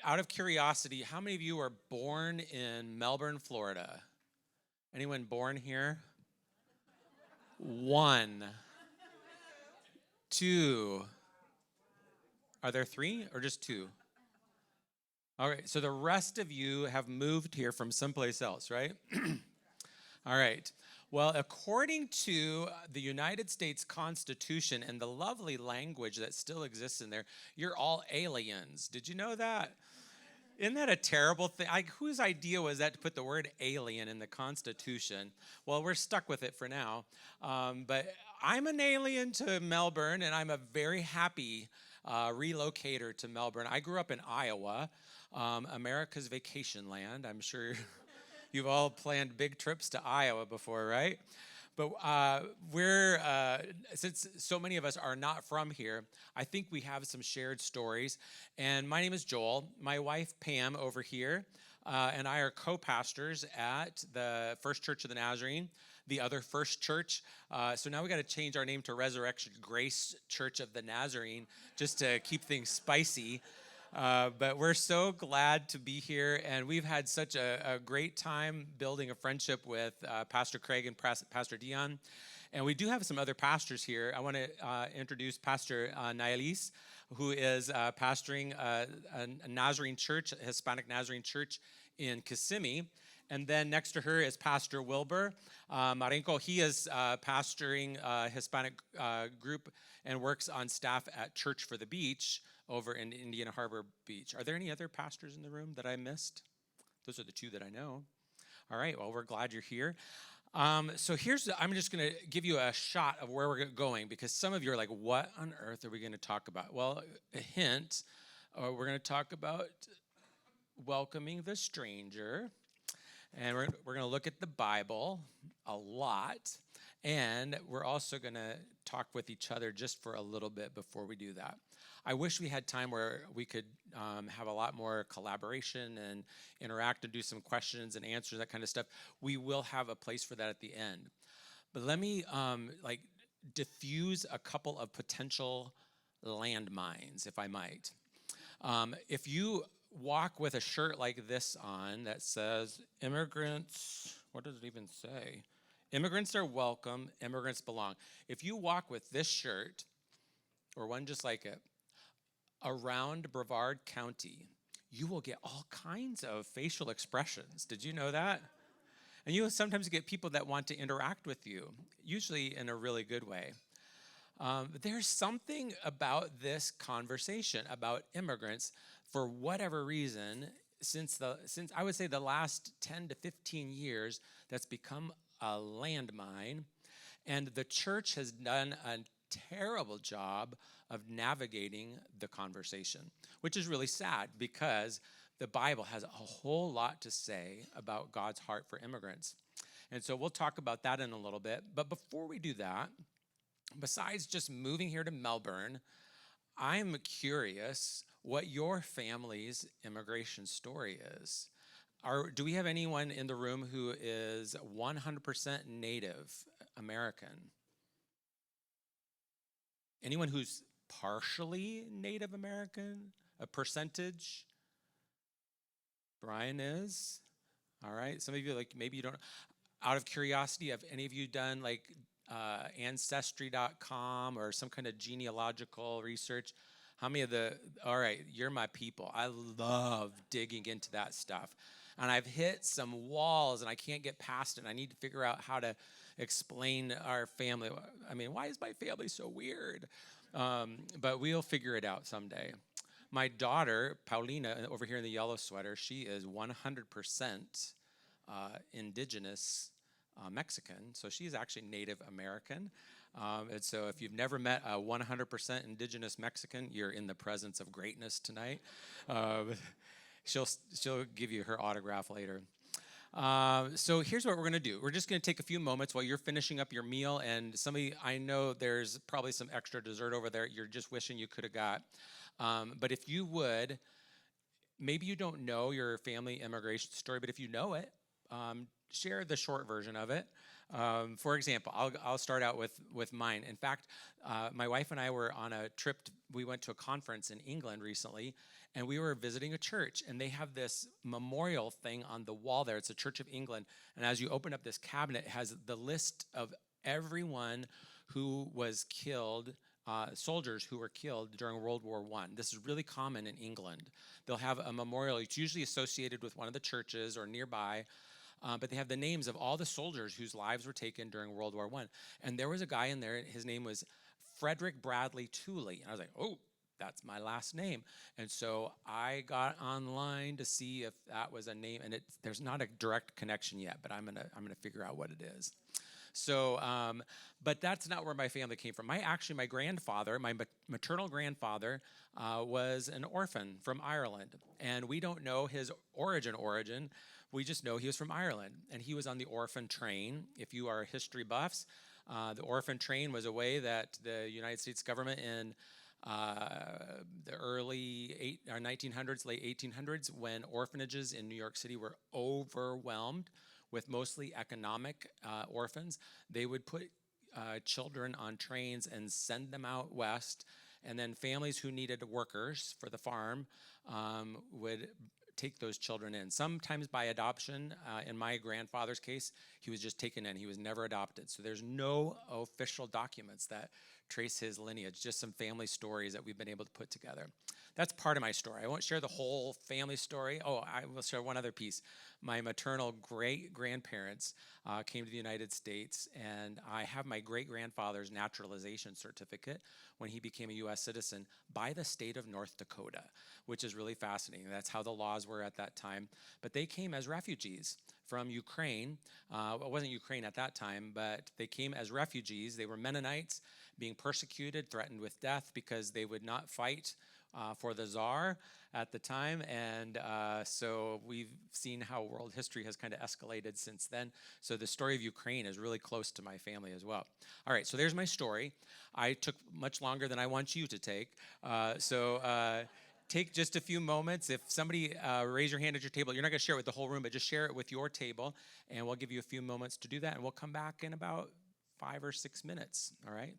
Out of curiosity, how many of you were born in Melbourne, Florida? Anyone born here? One, two. Are there three or just two? All right, so the rest of you have moved here from someplace else, right? All right. Well, according to the United States Constitution and the lovely language that still exists in there, you're all aliens. Did you know that? Isn't that a terrible thing? Whose idea was that to put the word alien in the Constitution? Well, we're stuck with it for now. But I'm an alien to Melbourne, and I'm a very happy relocator to Melbourne. I grew up in Iowa, America's vacation land. I'm sure you've all planned big trips to Iowa before, right? But since so many of us are not from here, I think we have some shared stories. And my name is Joel. My wife, Pam, over here, and I are co-pastors at the First Church of the Nazarene, the other First Church. So now we got to change our name to Resurrection Grace Church of the Nazarene, just to keep things spicy. But we're so glad to be here, and we've had such a great time building a friendship with Pastor Craig and Pastor Dion. And we do have some other pastors here. I want to introduce Pastor Naelis, who is pastoring a Nazarene church, a Hispanic Nazarene church in Kissimmee. And then next to her is Pastor Wilbur Marenco. He is pastoring a Hispanic group and works on staff at Church for the Beach over in Indiana Harbor Beach. Are there any other pastors in the room that I missed? Those are the two that I know. All right, well, we're glad you're here. I'm just going to give you a shot of where we're going, because some of you are like, what on earth are we going to talk about? Well, a hint, we're going to talk about welcoming the stranger, and we're going to look at the Bible a lot, and we're also going to talk with each other just for a little bit before we do that. I wish we had time where we could have a lot more collaboration and interact and do some questions and answers, that kind of stuff. We will have a place for that at the end. But let me diffuse a couple of potential landmines, if I might. If you walk with a shirt like this on that says, immigrants, what does it even say? Immigrants are welcome, immigrants belong. If you walk with this shirt, or one just like it, around Brevard County, you will get all kinds of facial expressions. Did you know that? And you will sometimes get people that want to interact with you, usually in a really good way. But there's something about this conversation about immigrants, for whatever reason, since I would say the last 10 to 15 years, that's become a landmine. And the church has done a terrible job of navigating the conversation, which is really sad, because the Bible has a whole lot to say about God's heart for immigrants. And so we'll talk about that in a little bit. But before we do that, besides just moving here to Melbourne, I'm curious what your family's immigration story is. Do we have anyone in the room who is 100% Native American? Anyone who's partially Native American? A percentage? Brian is. All right. Some of you, like, maybe you don't. Out of curiosity, have any of you done like ancestry.com or some kind of genealogical research? How many all right, you're my people. I love digging into that stuff. And I've hit some walls and I can't get past it. And I need to figure out how to explain our family. I mean, why is my family so weird? But we'll figure it out someday. My daughter, Paulina, over here in the yellow sweater, she is 100% indigenous Mexican. So she's actually Native American. And so if you've never met a 100% indigenous Mexican, you're in the presence of greatness tonight. She'll give you her autograph later. So here's what we're going to do. We're just going to take a few moments while you're finishing up your meal, and I know there's probably some extra dessert over there you're just wishing you could have got. But if you would, maybe you don't know your family immigration story, but if you know it, share the short version of it. For example, I'll start out with mine. In fact, my wife and I were on a trip. We went to a conference in England recently, and we were visiting a church, and they have this memorial thing on the wall there. It's the Church of England, and as you open up this cabinet, it has the list of everyone who was killed, soldiers who were killed during World War I. This is really common in England. They'll have a memorial. It's usually associated with one of the churches or nearby, but they have the names of all the soldiers whose lives were taken during World War I. And there was a guy in there, his name was Frederick Bradley Tooley. And I was like, oh, that's my last name. And so I got online to see if that was a name, and there's not a direct connection yet, but I'm gonna figure out what it is. So, but that's not where my family came from. My grandfather, my maternal grandfather, was an orphan from Ireland, and we don't know his origin. We just know he was from Ireland, and he was on the orphan train. If you are history buffs, the orphan train was a way that the United States government in the early 1900s, late 1800s, when orphanages in New York City were overwhelmed with mostly economic orphans, they would put children on trains and send them out west, and then families who needed workers for the farm would take those children in, sometimes by adoption. In my grandfather's case, he was just taken in. He was never adopted. So there's no official documents that trace his lineage, just some family stories that we've been able to put together. That's part of my story. I won't share the whole family story. Oh, I will share one other piece. My maternal great-grandparents came to the United States, and I have my great-grandfather's naturalization certificate when he became a U.S. citizen by the state of North Dakota, which is really fascinating. That's how the laws were at that time. But they came as refugees from Ukraine. It wasn't Ukraine at that time, but they came as refugees. They were Mennonites, being persecuted, threatened with death because they would not fight for the czar at the time. And so we've seen how world history has kind of escalated since then. So the story of Ukraine is really close to my family as well. All right, so there's my story. I took much longer than I want you to take. Take just a few moments. If somebody raise your hand at your table, you're not going to share it with the whole room, but just share it with your table, and we'll give you a few moments to do that, and we'll come back in about 5 or 6 minutes, all right?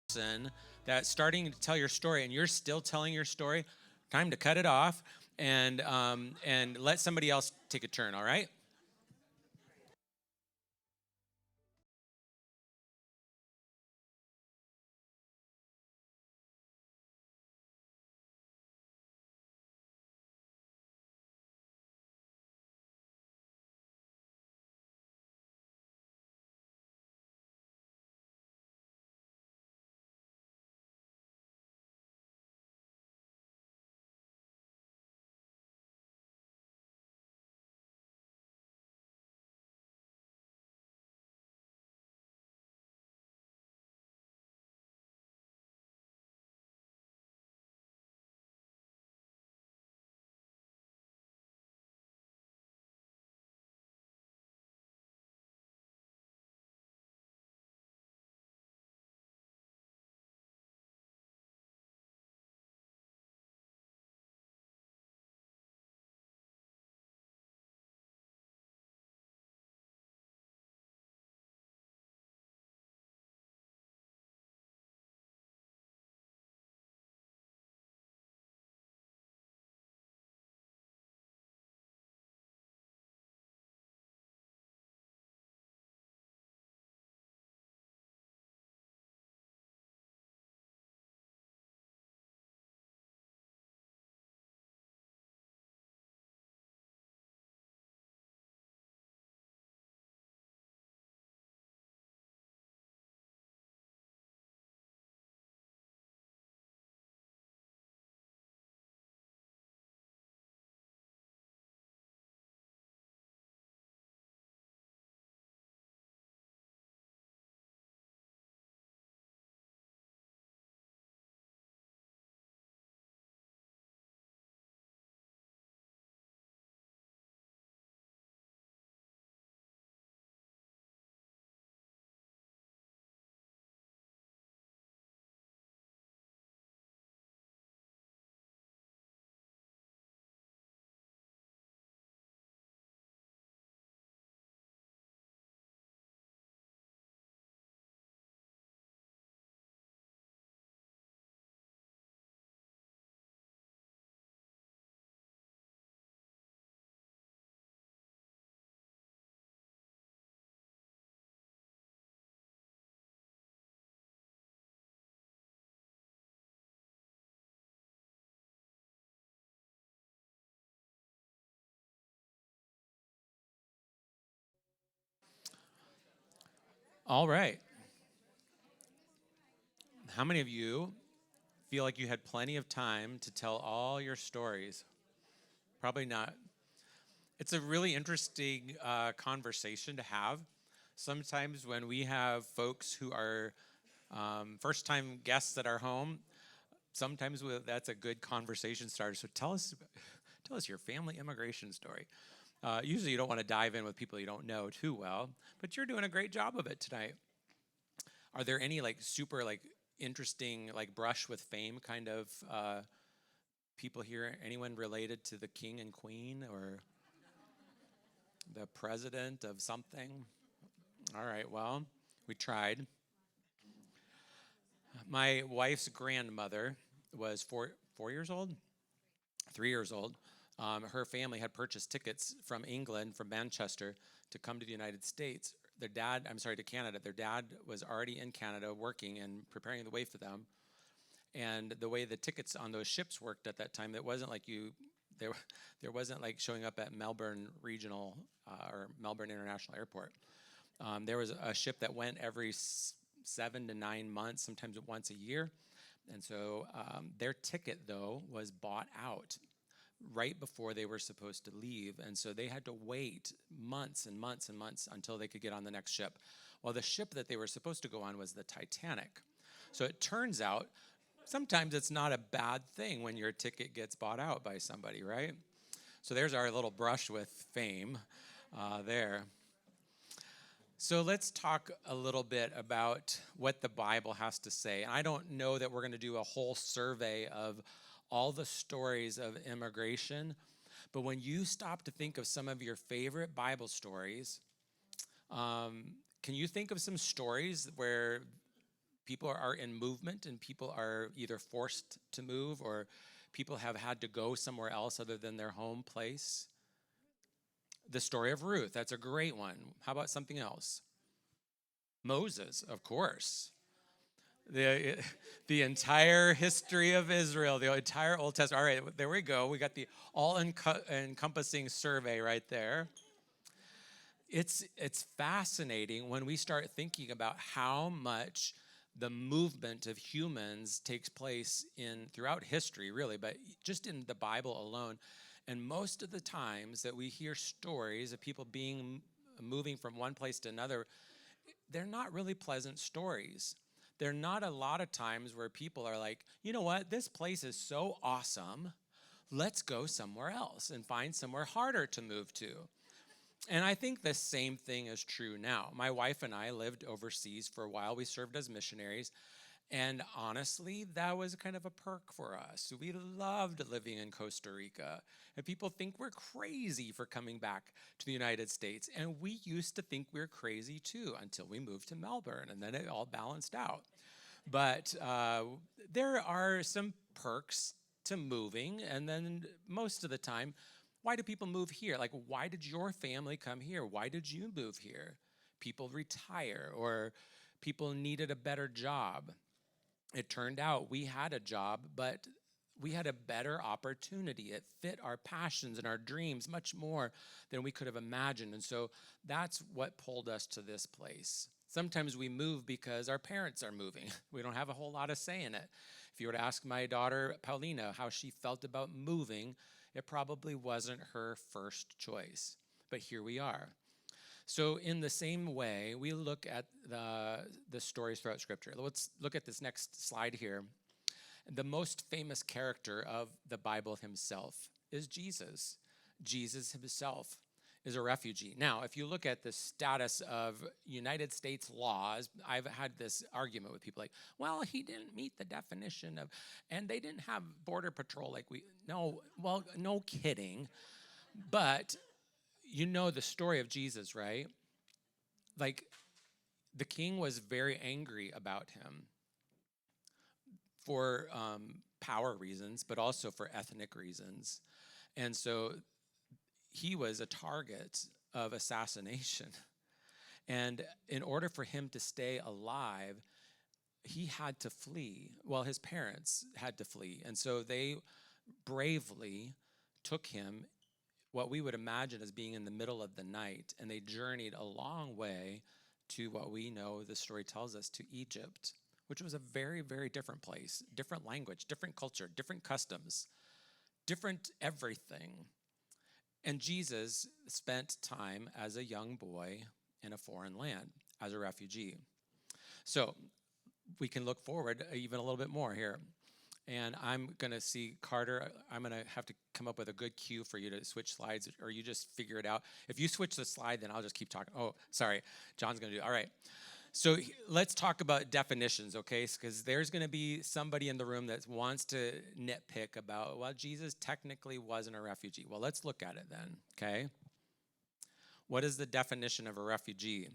person that's starting to tell your story and you're still telling your story, time to cut it off and let somebody else take a turn, all right? All right. How many of you feel like you had plenty of time to tell all your stories? Probably not. It's a really interesting conversation to have. Sometimes when we have folks who are first time guests at our home, sometimes that's a good conversation starter. So tell us your family immigration story. Usually you don't want to dive in with people you don't know too well, but you're doing a great job of it tonight. Are there any like super like interesting like brush with fame kind of people here? Anyone related to the king and queen or the president of something? All right, well, we tried. My wife's grandmother was 4 years old, 3 years old. Her family had purchased tickets from England, from Manchester, to come to the United States. To Canada. Their dad was already in Canada working and preparing the way for them. And the way the tickets on those ships worked at that time, it wasn't like there, there wasn't like showing up at Melbourne Regional or Melbourne International Airport. There was a ship that went every 7 to 9 months, sometimes once a year. And so their ticket, though, was bought out right before they were supposed to leave. And so they had to wait months and months and months until they could get on the next ship. Well, the ship that they were supposed to go on was the Titanic. So it turns out sometimes it's not a bad thing when your ticket gets bought out by somebody, right? So there's our little brush with fame there. So let's talk a little bit about what the Bible has to say. I don't know that we're going to do a whole survey of all the stories of immigration, but when you stop to think of some of your favorite Bible stories, can you think of some stories where People are in movement, and people are either forced to move, or people have had to go somewhere else other than their home place. The story of Ruth, that's a great one. How about something else? Moses, of course. The, the entire history of Israel, the entire Old Testament. All right, there we go. We got the all-encompassing survey right there. It's fascinating when we start thinking about how much the movement of humans takes place throughout history, really, but just in the Bible alone. And most of the times that we hear stories of people moving from one place to another, they're not really pleasant stories. They're not a lot of times where people are like, you know what, this place is so awesome, let's go somewhere else and find somewhere harder to move to. And I think the same thing is true now. My wife and I lived overseas for a while. We served as missionaries. And honestly, that was kind of a perk for us. We loved living in Costa Rica. And people think we're crazy for coming back to the United States. And we used to think we were crazy too until we moved to Melbourne. And then it all balanced out. But there are some perks to moving. And then most of the time, why do people move here? Like, why did your family come here? Why did you move here? People retire, or people needed a better job. It turned out we had a job, but we had a better opportunity. It fit our passions and our dreams much more than we could have imagined. And so that's what pulled us to this place. Sometimes we move because our parents are moving. We don't have a whole lot of say in it. If you were to ask my daughter, Paulina, how she felt about moving, it probably wasn't her first choice. But here we are. So in the same way, we look at the stories throughout Scripture. Let's look at this next slide here. The most famous character of the Bible himself is Jesus. Jesus himself is a refugee. Now, if you look at the status of United States laws, I've had this argument with people like, well, he didn't meet the definition of, and they didn't have border patrol like no kidding. But you know the story of Jesus, right? Like, the king was very angry about him for power reasons, but also for ethnic reasons. And so he was a target of assassination. And in order for him to stay alive, he had to flee. Well, his parents had to flee. And so they bravely took him, what we would imagine as being in the middle of the night, and they journeyed a long way to what we know the story tells us, to Egypt, which was a very, very different place, different language, different culture, different customs, different everything. And Jesus spent time as a young boy in a foreign land as a refugee. So we can look forward even a little bit more here. And I'm going to see Carter, I'm going to have to come up with a good cue for you to switch slides, or you just figure it out. If you switch the slide, then I'll just keep talking. Oh, sorry. John's going to do it. All right. So let's talk about definitions, okay? Because there's going to be somebody in the room that wants to nitpick about, well, Jesus technically wasn't a refugee. Well, let's look at it then, okay? What is the definition of a refugee?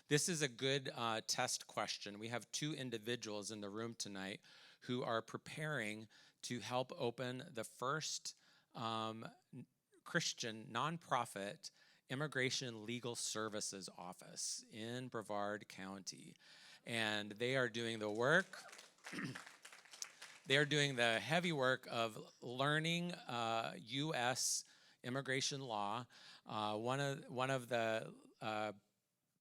This is a good test question. We have two individuals in the room tonight who are preparing to help open the first Christian nonprofit Immigration Legal Services office in Brevard County. And they are doing the work. They are doing the heavy work of learning U.S. immigration law. One of the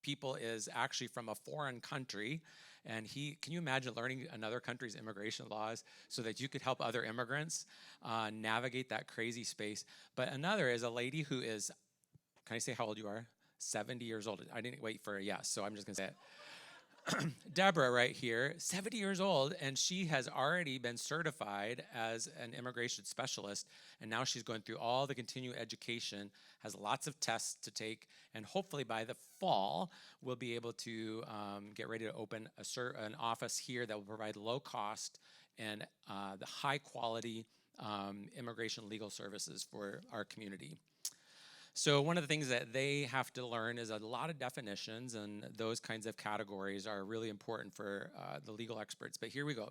people is actually from a foreign country, and can you imagine learning another country's immigration laws so that you could help other immigrants navigate that crazy space? But another is a lady who is, can I say how old you are? 70 years old. I didn't wait for a yes, so I'm just gonna say it. Deborah right here, 70 years old, and she has already been certified as an immigration specialist, and now she's going through all the continuing education, has lots of tests to take, and hopefully by the fall, we'll be able to get ready to open an office here that will provide low cost and the high quality immigration legal services for our community. So one of the things that they have to learn is a lot of definitions, and those kinds of categories are really important for the legal experts. But here we go.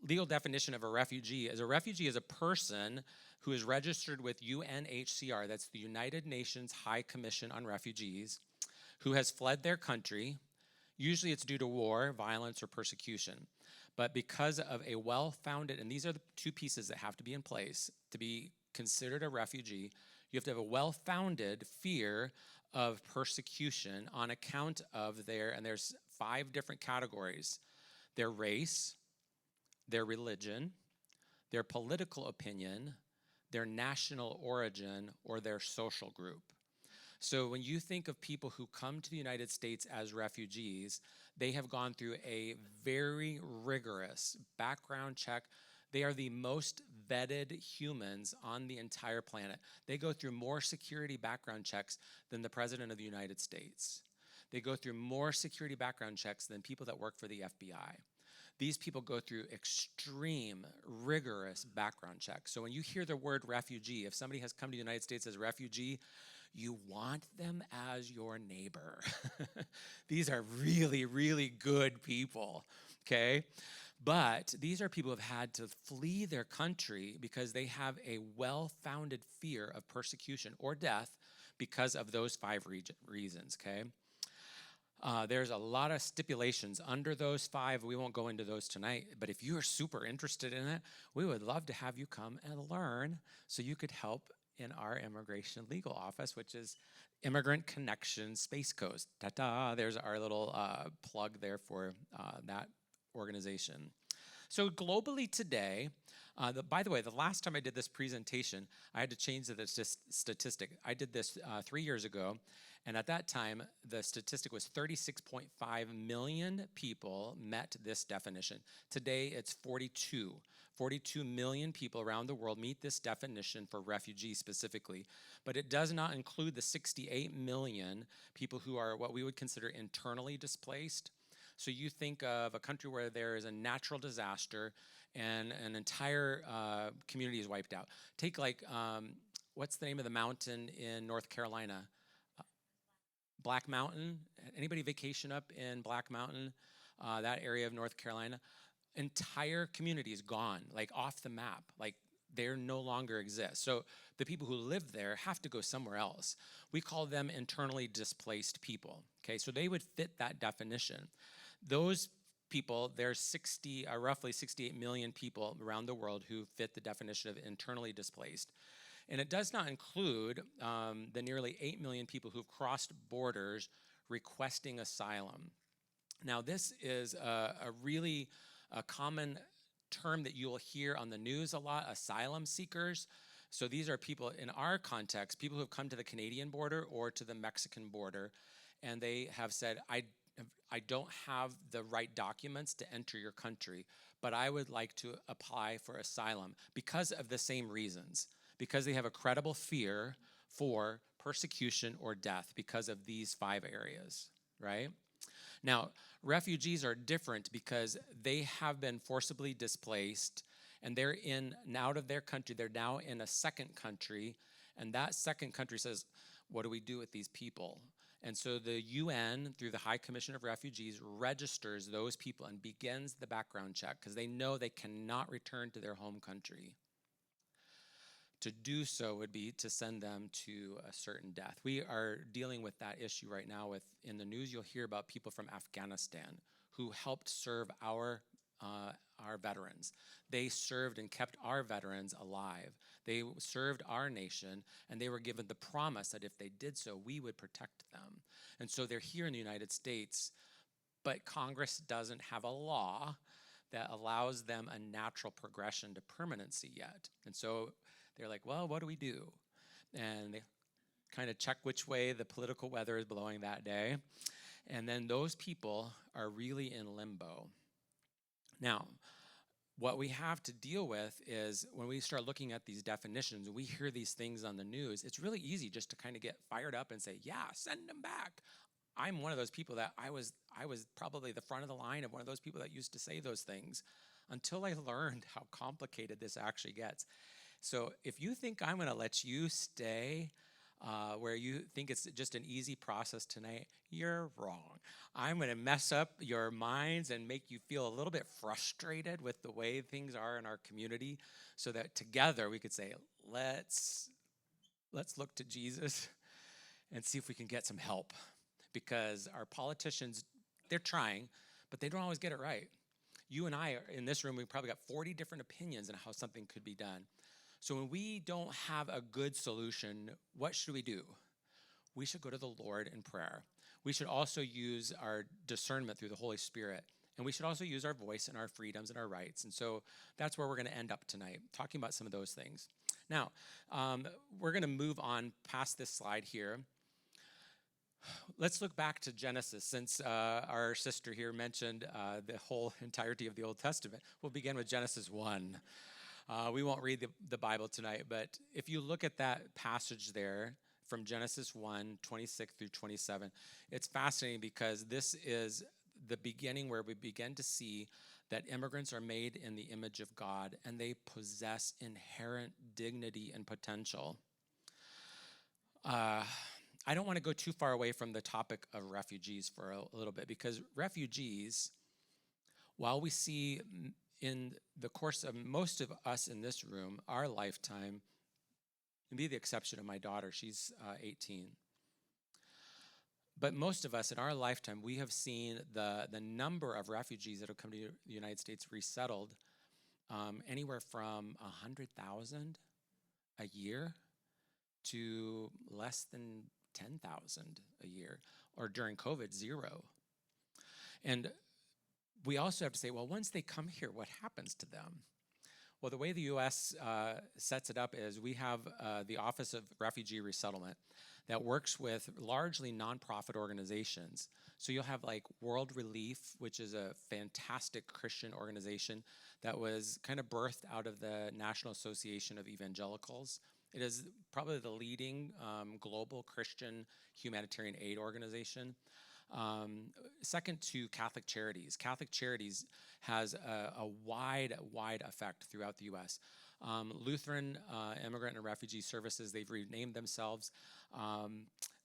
Legal definition of a refugee is a person who is registered with UNHCR, that's the United Nations High Commission on Refugees, who has fled their country. Usually it's due to war, violence, or persecution. But because of a well-founded, and these are the two pieces that have to be in place to be considered a refugee, you have to have a well-founded fear of persecution on account of and there's 5 different categories: their race, their religion, their political opinion, their national origin, or their social group. So when you think of people who come to the United States as refugees, they have gone through a very rigorous background check. They are the most vetted humans on the entire planet. They go through more security background checks than the President of the United States. They go through more security background checks than people that work for the FBI. These people go through extreme, rigorous background checks. So when you hear the word refugee, if somebody has come to the United States as a refugee, you want them as your neighbor. These are really, really good people, okay? But these are people who have had to flee their country because they have a well-founded fear of persecution or death because of those 5 reasons, okay? There's a lot of stipulations under those 5. We won't go into those tonight, but if you are super interested in it, we would love to have you come and learn so you could help in our immigration legal office, which is Immigrant Connection Space Coast. Ta-da, there's our little plug there for that organization. So globally today, by the way, the last time I did this presentation, I had to change the statistic. I did this 3 years ago, and at that time, the statistic was 36.5 million people met this definition. Today, it's 42. 42 million people around the world meet this definition for refugees specifically, but it does not include the 68 million people who are what we would consider internally displaced. So you think of a country where there is a natural disaster and an entire community is wiped out. Take what's the name of the mountain in North Carolina? Black Mountain. Anybody vacation up in Black Mountain, that area of North Carolina? Entire community is gone, like off the map, like they no longer exist. So the people who live there have to go somewhere else. We call them internally displaced people, okay? So they would fit that definition. Those people, there's roughly 68 million people around the world who fit the definition of internally displaced. And it does not include the nearly 8 million people who've crossed borders requesting asylum. Now, this is a really common term that you'll hear on the news a lot, asylum seekers. So these are people, in our context, people who have come to the Canadian border or to the Mexican border, and they have said, I don't have the right documents to enter your country, but I would like to apply for asylum because of the same reasons, because they have a credible fear for persecution or death because of these 5 areas, right? Now, refugees are different because they have been forcibly displaced and they're out of their country. They're now in a second country, and that second country says, what do we do with these people? And so the UN, through the High Commission of Refugees, registers those people and begins the background check because they know they cannot return to their home country. To do so would be to send them to a certain death. We are dealing with that issue right now. In the news, you'll hear about people from Afghanistan who helped serve our veterans. They served and kept our veterans alive. They served our nation, and they were given the promise that if they did so, we would protect them. And so they're here in the United States, but Congress doesn't have a law that allows them a natural progression to permanency yet. And so they're like, well, what do we do? And they kind of check which way the political weather is blowing that day. And then those people are really in limbo. Now, what we have to deal with is when we start looking at these definitions, we hear these things on the news, it's really easy just to kind of get fired up and say, yeah, send them back. I'm one of those people that I was probably the front of the line of one of those people that used to say those things until I learned how complicated this actually gets. So if you think I'm going to let you stay, where you think it's just an easy process tonight, you're wrong. I'm going to mess up your minds and make you feel a little bit frustrated with the way things are in our community, so that together we could say, let's look to Jesus and see if we can get some help. Because our politicians, they're trying, but they don't always get it right. You and I are in this room, we've probably got 40 different opinions on how something could be done. So when we don't have a good solution, what should we do? We should go to the Lord in prayer. We should also use our discernment through the Holy Spirit. And we should also use our voice and our freedoms and our rights. And so that's where we're going to end up tonight, talking about some of those things. Now, we're going to move on past this slide here. Let's look back to Genesis, since our sister here mentioned the whole entirety of the Old Testament. We'll begin with Genesis 1. We won't read the Bible tonight, but if you look at that passage there from Genesis 1, 26 through 27, it's fascinating because this is the beginning where we begin to see that immigrants are made in the image of God and they possess inherent dignity and potential. I don't want to go too far away from the topic of refugees for a little bit, because refugees, while we see in the course of most of us in this room, our lifetime, and be the exception of my daughter, she's 18. But most of us in our lifetime, we have seen the number of refugees that have come to the United States resettled anywhere from 100,000 a year to less than 10,000 a year, or during COVID, 0. And we also have to say, well, once they come here, what happens to them? Well, the way the U.S. Sets it up is we have the Office of Refugee Resettlement that works with largely nonprofit organizations. So you'll have like World Relief, which is a fantastic Christian organization that was kind of birthed out of the National Association of Evangelicals. It is probably the leading global Christian humanitarian aid organization. Second to Catholic Charities. Catholic Charities has a wide effect throughout the U.S. Lutheran Immigrant and Refugee Services, they've renamed themselves.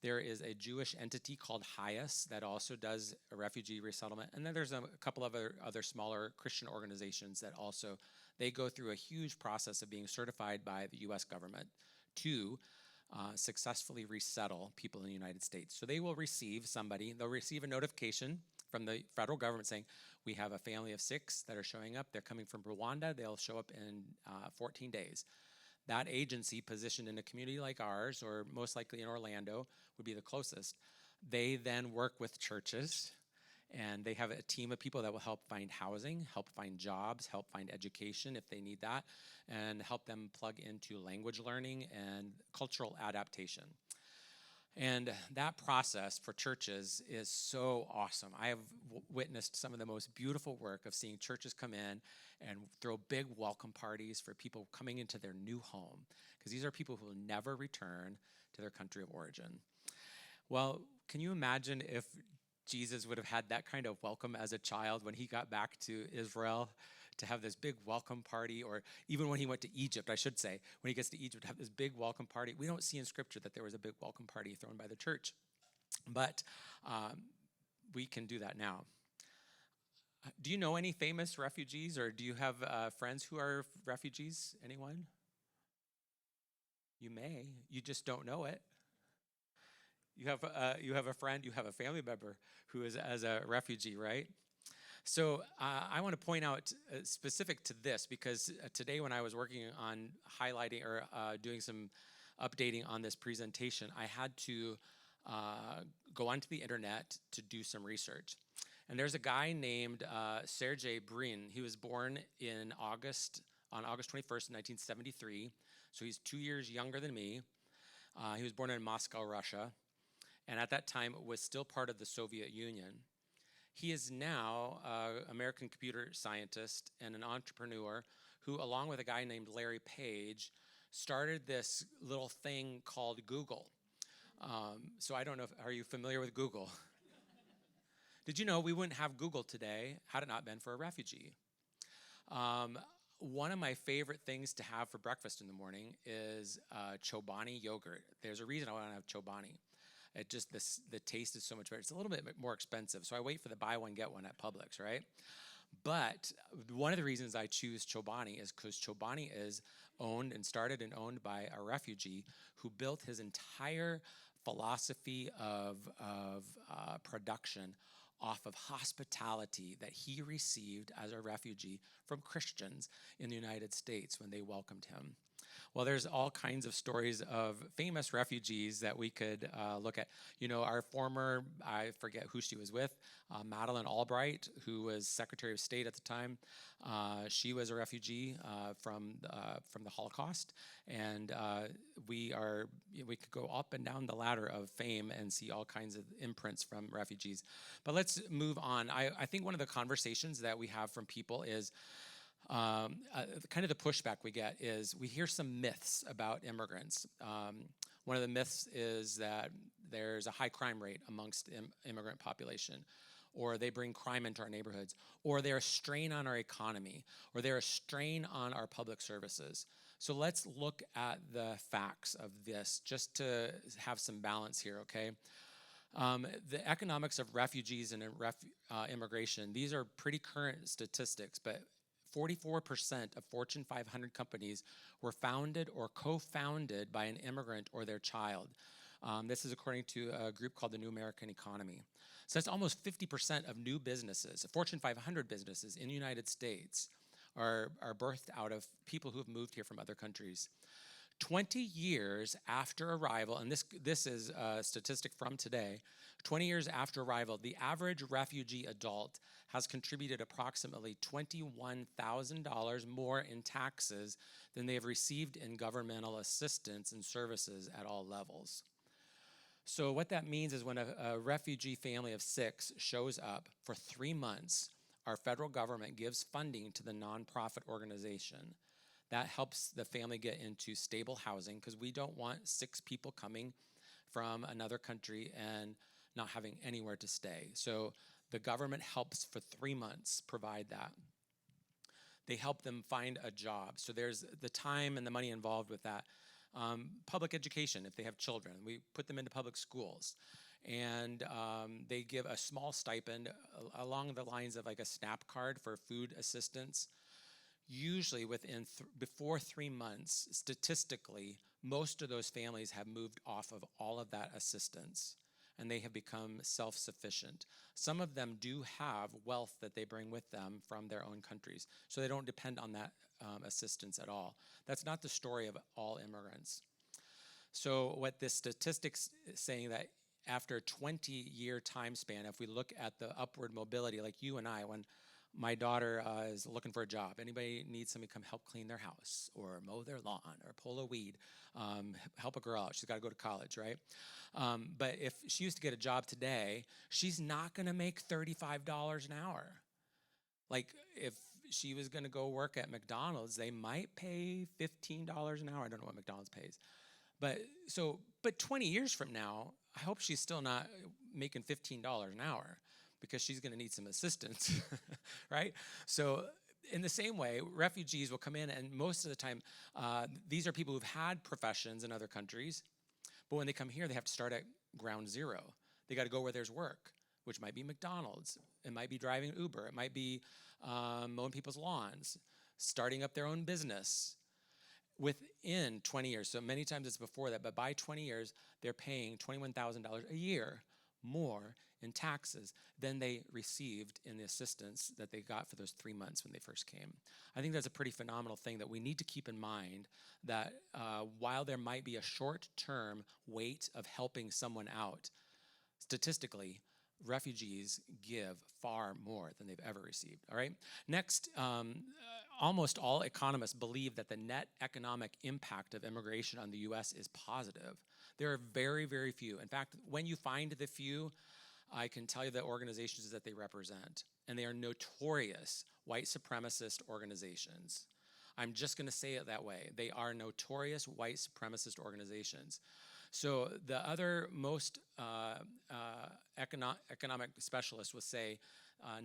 There is a Jewish entity called HIAS that also does a refugee resettlement. And then there's a couple of other smaller Christian organizations that also, they go through a huge process of being certified by the U.S. government to successfully resettle people in the United States. So they will receive they'll receive a notification from the federal government saying, we have a family of 6 that are showing up. They're coming from Rwanda. They'll show up in 14 days. That agency, positioned in a community like ours, or most likely in Orlando, would be the closest. They then work with churches, and they have a team of people that will help find housing, help find jobs, help find education if they need that, and help them plug into language learning and cultural adaptation. And that process for churches is so awesome. I have witnessed some of the most beautiful work of seeing churches come in and throw big welcome parties for people coming into their new home, because these are people who will never return to their country of origin. Well, can you imagine if Jesus would have had that kind of welcome as a child when he got back to Israel, to have this big welcome party, or even when he went to Egypt, I should say, when he gets to Egypt, have this big welcome party. We don't see in Scripture that there was a big welcome party thrown by the church, but we can do that now. Do you know any famous refugees, or do you have friends who are refugees? Anyone? You may. You just don't know it. You have a friend, you have a family member who is as a refugee, right? So I want to point out specific to this, because today when I was working on highlighting or doing some updating on this presentation, I had to go onto the internet to do some research. And there's a guy named Sergei Brin. He was born on August 21st, 1973. So he's 2 years younger than me. He was born in Moscow, Russia, and at that time it was still part of the Soviet Union. He is now an American computer scientist and an entrepreneur who, along with a guy named Larry Page, started this little thing called Google. So I don't know, are you familiar with Google? Did you know we wouldn't have Google today had it not been for a refugee? one of my favorite things to have for breakfast in the morning is Chobani yogurt. There's a reason I want to have Chobani. It just, the taste is so much better. It's a little bit more expensive, so I wait for the buy one, get one at Publix, right? But one of the reasons I choose Chobani is because Chobani is owned and started and owned by a refugee who built his entire philosophy of production off of hospitality that he received as a refugee from Christians in the United States when they welcomed him. Well, there's all kinds of stories of famous refugees that we could look at. You know, our former, I forget who she was with, Madeleine Albright, who was Secretary of State at the time. She was a refugee from the Holocaust, and we could go up and down the ladder of fame and see all kinds of imprints from refugees. But let's move on. I think one of the conversations that we have from people is, kind of the pushback we get is we hear some myths about immigrants. One of the myths is that there's a high crime rate amongst immigrant population, or they bring crime into our neighborhoods, or they're a strain on our economy, or they're a strain on our public services. So let's look at the facts of this just to have some balance here, okay? The economics of refugees and immigration, these are pretty current statistics, but 44% of Fortune 500 companies were founded or co-founded by an immigrant or their child. This is according to a group called the New American Economy. So that's almost 50% of new businesses, Fortune 500 businesses in the United States are birthed out of people who have moved here from other countries. 20 years after arrival, and this is a statistic from today, 20 years after arrival, the average refugee adult has contributed approximately $21,000 more in taxes than they have received in governmental assistance and services at all levels. So what that means is when a refugee family of 6 shows up for 3 months, our federal government gives funding to the nonprofit organization. That helps the family get into stable housing because we don't want 6 people coming from another country and not having anywhere to stay. So the government helps for 3 months provide that. They help them find a job. So there's the time and the money involved with that. Public education, if they have children, we put them into public schools. And they give a small stipend along the lines of like a SNAP card for food assistance. Usually before 3 months, statistically, most of those families have moved off of all of that assistance and they have become self-sufficient. Some of them do have wealth that they bring with them from their own countries, so they don't depend on that assistance at all. That's not the story of all immigrants. So what this statistics is saying that after a 20-year time span, if we look at the upward mobility, like you and I, when my daughter is looking for a job. Anybody needs somebody to come help clean their house or mow their lawn or pull a weed, help a girl out. She's got to go to college, right? But if she used to get a job today, she's not going to make $35 an hour. Like if she was going to go work at McDonald's, they might pay $15 an hour. I don't know what McDonald's pays. But 20 years from now, I hope she's still not making $15 an hour, because she's going to need some assistance, right? So in the same way, refugees will come in, and most of the time, these are people who've had professions in other countries, but when they come here, they have to start at ground zero. They got to go where there's work, which might be McDonald's. It might be driving Uber. It might be mowing people's lawns, starting up their own business. Within 20 years, so many times it's before that, but by 20 years, they're paying $21,000 a year more in taxes than they received in the assistance that they got for those 3 months when they first came. I think that's a pretty phenomenal thing that we need to keep in mind, that while there might be a short-term weight of helping someone out, statistically, refugees give far more than they've ever received, all right? Next, almost all economists believe that the net economic impact of immigration on the U.S. is positive. There are very, very few. In fact, when you find the few, I can tell you the organizations that they represent, and they are notorious white supremacist organizations. I'm just going to say it that way. They are notorious white supremacist organizations. So the other most economic specialists will say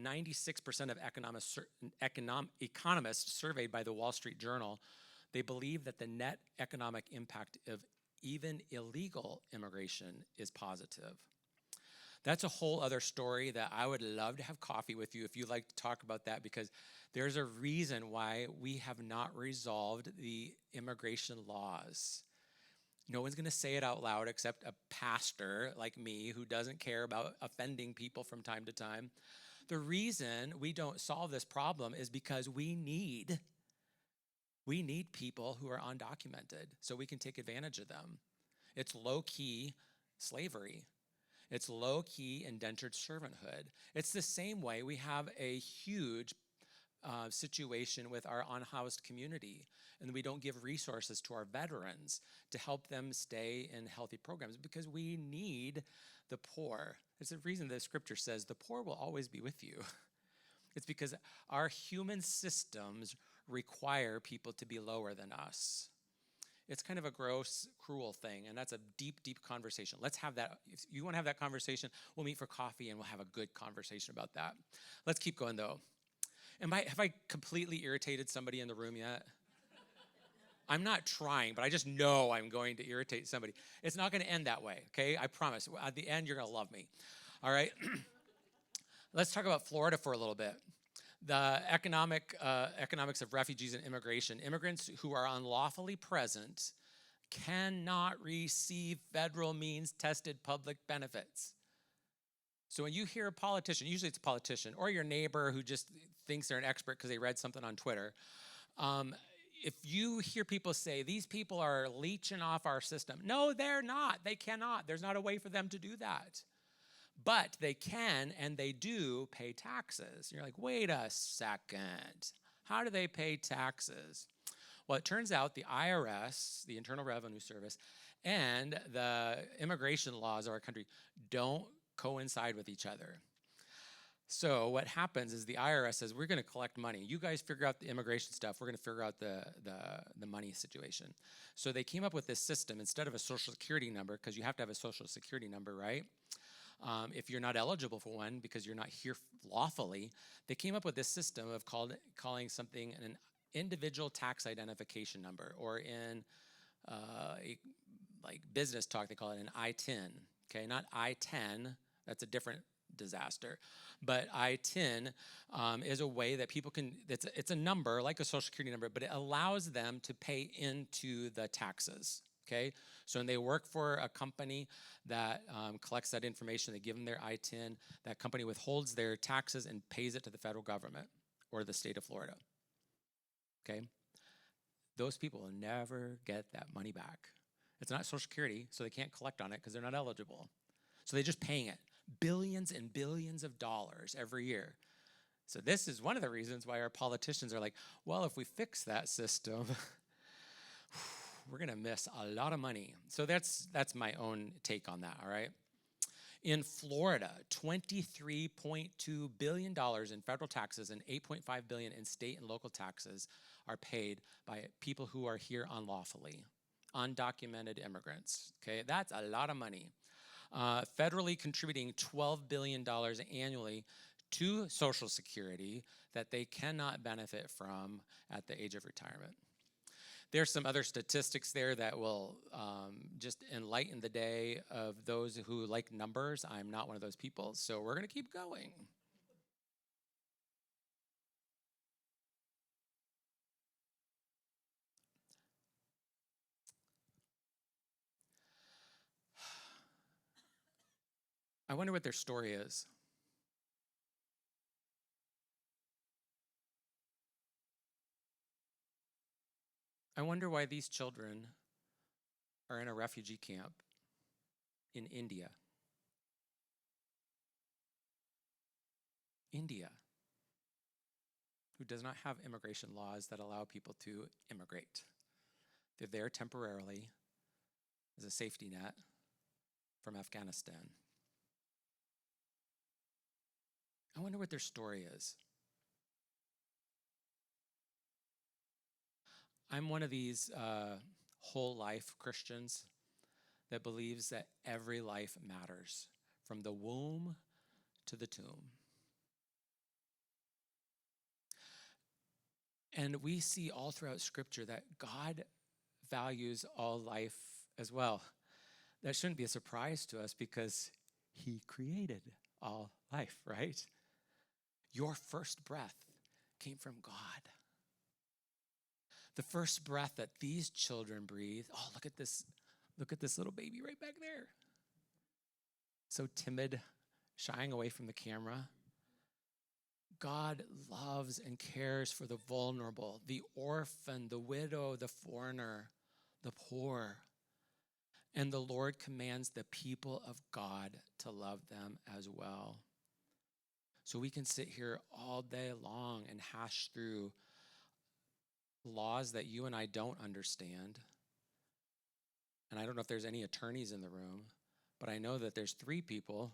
96% of economists surveyed by the Wall Street Journal, they believe that the net economic impact of even illegal immigration is positive. That's a whole other story that I would love to have coffee with you if you'd like to talk about that, because there's a reason why we have not resolved the immigration laws. No one's going to say it out loud except a pastor like me who doesn't care about offending people from time to time. The reason we don't solve this problem is because we need people who are undocumented so we can take advantage of them. It's low-key slavery. It's low-key indentured servanthood. It's the same way we have a huge situation with our unhoused community, and we don't give resources to our veterans to help them stay in healthy programs, because we need the poor. There's a reason the scripture says the poor will always be with you. It's because our human systems require people to be lower than us. It's kind of a gross, cruel thing, and that's a deep, deep conversation. Let's have that. If you want to have that conversation, we'll meet for coffee and we'll have a good conversation about that. Let's keep going though. Have I completely irritated somebody in the room yet? I'm not trying, but I just know I'm going to irritate somebody. It's not going to end that way, okay? I promise. At the end, you're going to love me. All right? Let's talk about Florida for a little bit. The economics of refugees and immigration. Immigrants who are unlawfully present cannot receive federal means tested public benefits. So when you hear a politician, usually it's a politician or your neighbor who just thinks they're an expert because they read something on Twitter. If you hear people say, these people are leeching off our system. No, they're not. They cannot. There's not a way for them to do that. But they can, and they do, pay taxes. You're like, wait a second. How do they pay taxes? Well, it turns out the IRS, the Internal Revenue Service, and the immigration laws of our country don't coincide with each other. So what happens is the IRS says, we're going to collect money. You guys figure out the immigration stuff. We're going to figure out the money situation. So they came up with this system instead of a Social Security number, because you have to have a Social Security number, right? If you're not eligible for one because you're not here lawfully, they came up with this system of calling something an individual tax identification number, or in like business talk, they call it an I-10. Okay, not I-10. That's a different disaster. But I-10 is a way that people can, it's a number like a Social Security number, but it allows them to pay into the taxes. Okay, so when they work for a company that collects that information, they give them their I-10, that company withholds their taxes and pays it to the federal government or the state of Florida. Okay, those people will never get that money back. It's not Social Security, so they can't collect on it because they're not eligible. So they're just paying it, billions and billions of dollars every year. So this is one of the reasons why our politicians are like, well, if we fix that system, we're going to miss a lot of money. So that's my own take on that, all right? In Florida, $23.2 billion in federal taxes and $8.5 billion in state and local taxes are paid by people who are here unlawfully, undocumented immigrants, okay? That's a lot of money. Federally contributing $12 billion annually to Social Security that they cannot benefit from at the age of retirement. There's some other statistics there that will just enlighten the day of those who like numbers. I'm not one of those people, so we're going to keep going. I wonder what their story is. I wonder why these children are in a refugee camp in India. India, who does not have immigration laws that allow people to immigrate. They're there temporarily as a safety net from Afghanistan. I wonder what their story is. I'm one of these whole life Christians that believes that every life matters, from the womb to the tomb. And we see all throughout Scripture that God values all life as well. That shouldn't be a surprise to us because he created all life, right? Your first breath came from God. The first breath that these children breathe, oh, look at this little baby right back there. So timid, shying away from the camera. God loves and cares for the vulnerable, the orphan, the widow, the foreigner, the poor. And the Lord commands the people of God to love them as well. So we can sit here all day long and hash through laws that you and I don't understand. And I don't know if there's any attorneys in the room, but I know that there's 3 people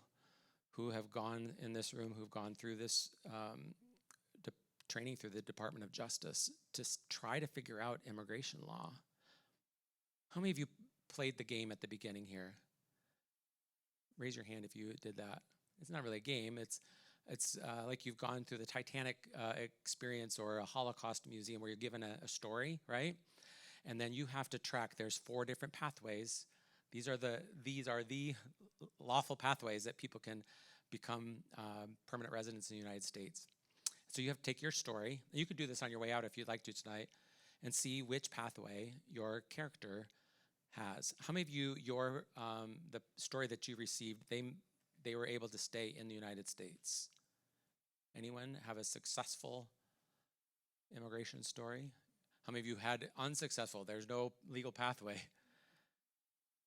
who have gone in this room, who've gone through this training through the Department of Justice to try to figure out immigration law. How many of you played the game at the beginning here? Raise your hand if you did that. It's not really a game. It's like you've gone through the Titanic experience or a Holocaust museum where you're given a story, right? And then you have to track. There's 4 different pathways. These are the lawful pathways that people can become permanent residents in the United States. So you have to take your story. You could do this on your way out if you'd like to tonight, and see which pathway your character has. How many of you, the story that you received, they were able to stay in the United States? Anyone have a successful immigration story? How many of you had unsuccessful? There's no legal pathway.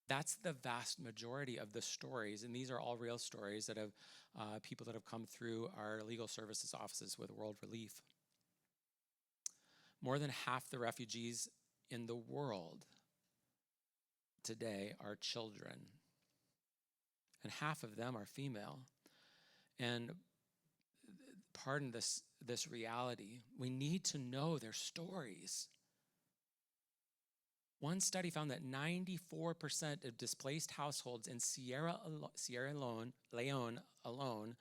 That's the vast majority of the stories, and these are all real stories that have people that have come through our legal services offices with World Relief. More than half the refugees in the world today are children, and half of them are female. And pardon this reality, we need to know their stories. One study found that 94% of displaced households in Sierra Leone alone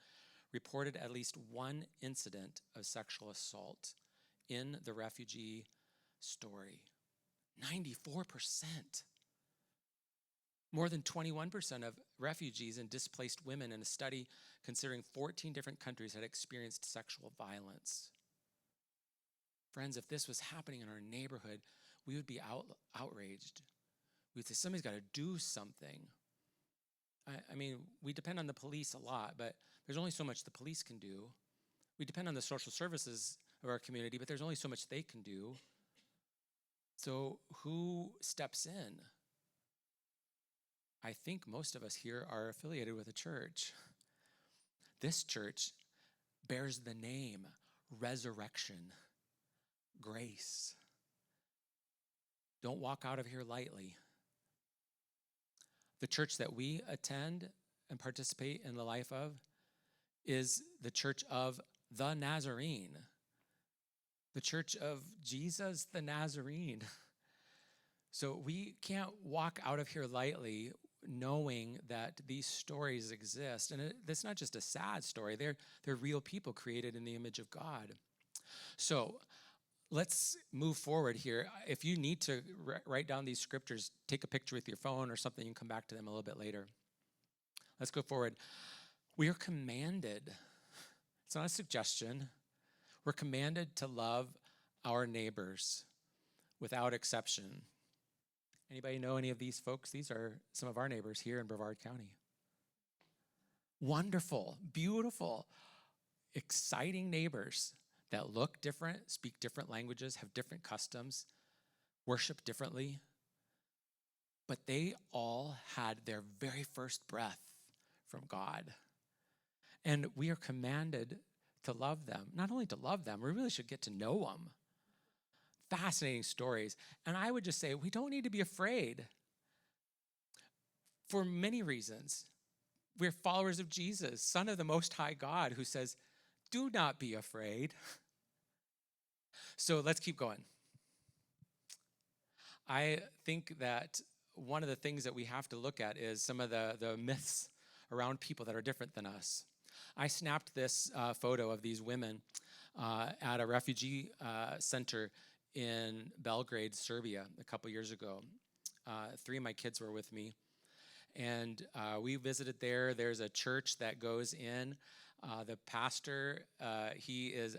reported at least one incident of sexual assault in the refugee story. 94%. More than 21% of refugees and displaced women in a study considering 14 different countries had experienced sexual violence. Friends, if this was happening in our neighborhood, we would be outraged. We'd say, somebody's got to do something. I mean, we depend on the police a lot, but there's only so much the police can do. We depend on the social services of our community, but there's only so much they can do. So who steps in? I think most of us here are affiliated with a church. This church bears the name Resurrection Grace. Don't walk out of here lightly. The church that we attend and participate in the life of is the Church of the Nazarene, the Church of Jesus the Nazarene. So we can't walk out of here lightly knowing that these stories exist. And it's not just a sad story. They're real people created in the image of God. So let's move forward here. If you need to write down these scriptures, take a picture with your phone or something, you can come back to them a little bit later. Let's go forward. We are commanded, it's not a suggestion, we're commanded to love our neighbors without exception. Anybody know any of these folks? These are some of our neighbors here in Brevard County. Wonderful, beautiful, exciting neighbors that look different, speak different languages, have different customs, worship differently. But they all had their very first breath from God. And we are commanded to love them. Not only to love them, we really should get to know them. Fascinating stories. And I would just say, we don't need to be afraid for many reasons. We're followers of Jesus, Son of the Most High God, who says, do not be afraid. So let's keep going. I think that one of the things that we have to look at is some of the myths around people that are different than us. I snapped this photo of these women at a refugee center in Belgrade, Serbia, a couple years ago. 3 of my kids were with me, and we visited there. There's a church that goes in. The pastor, he is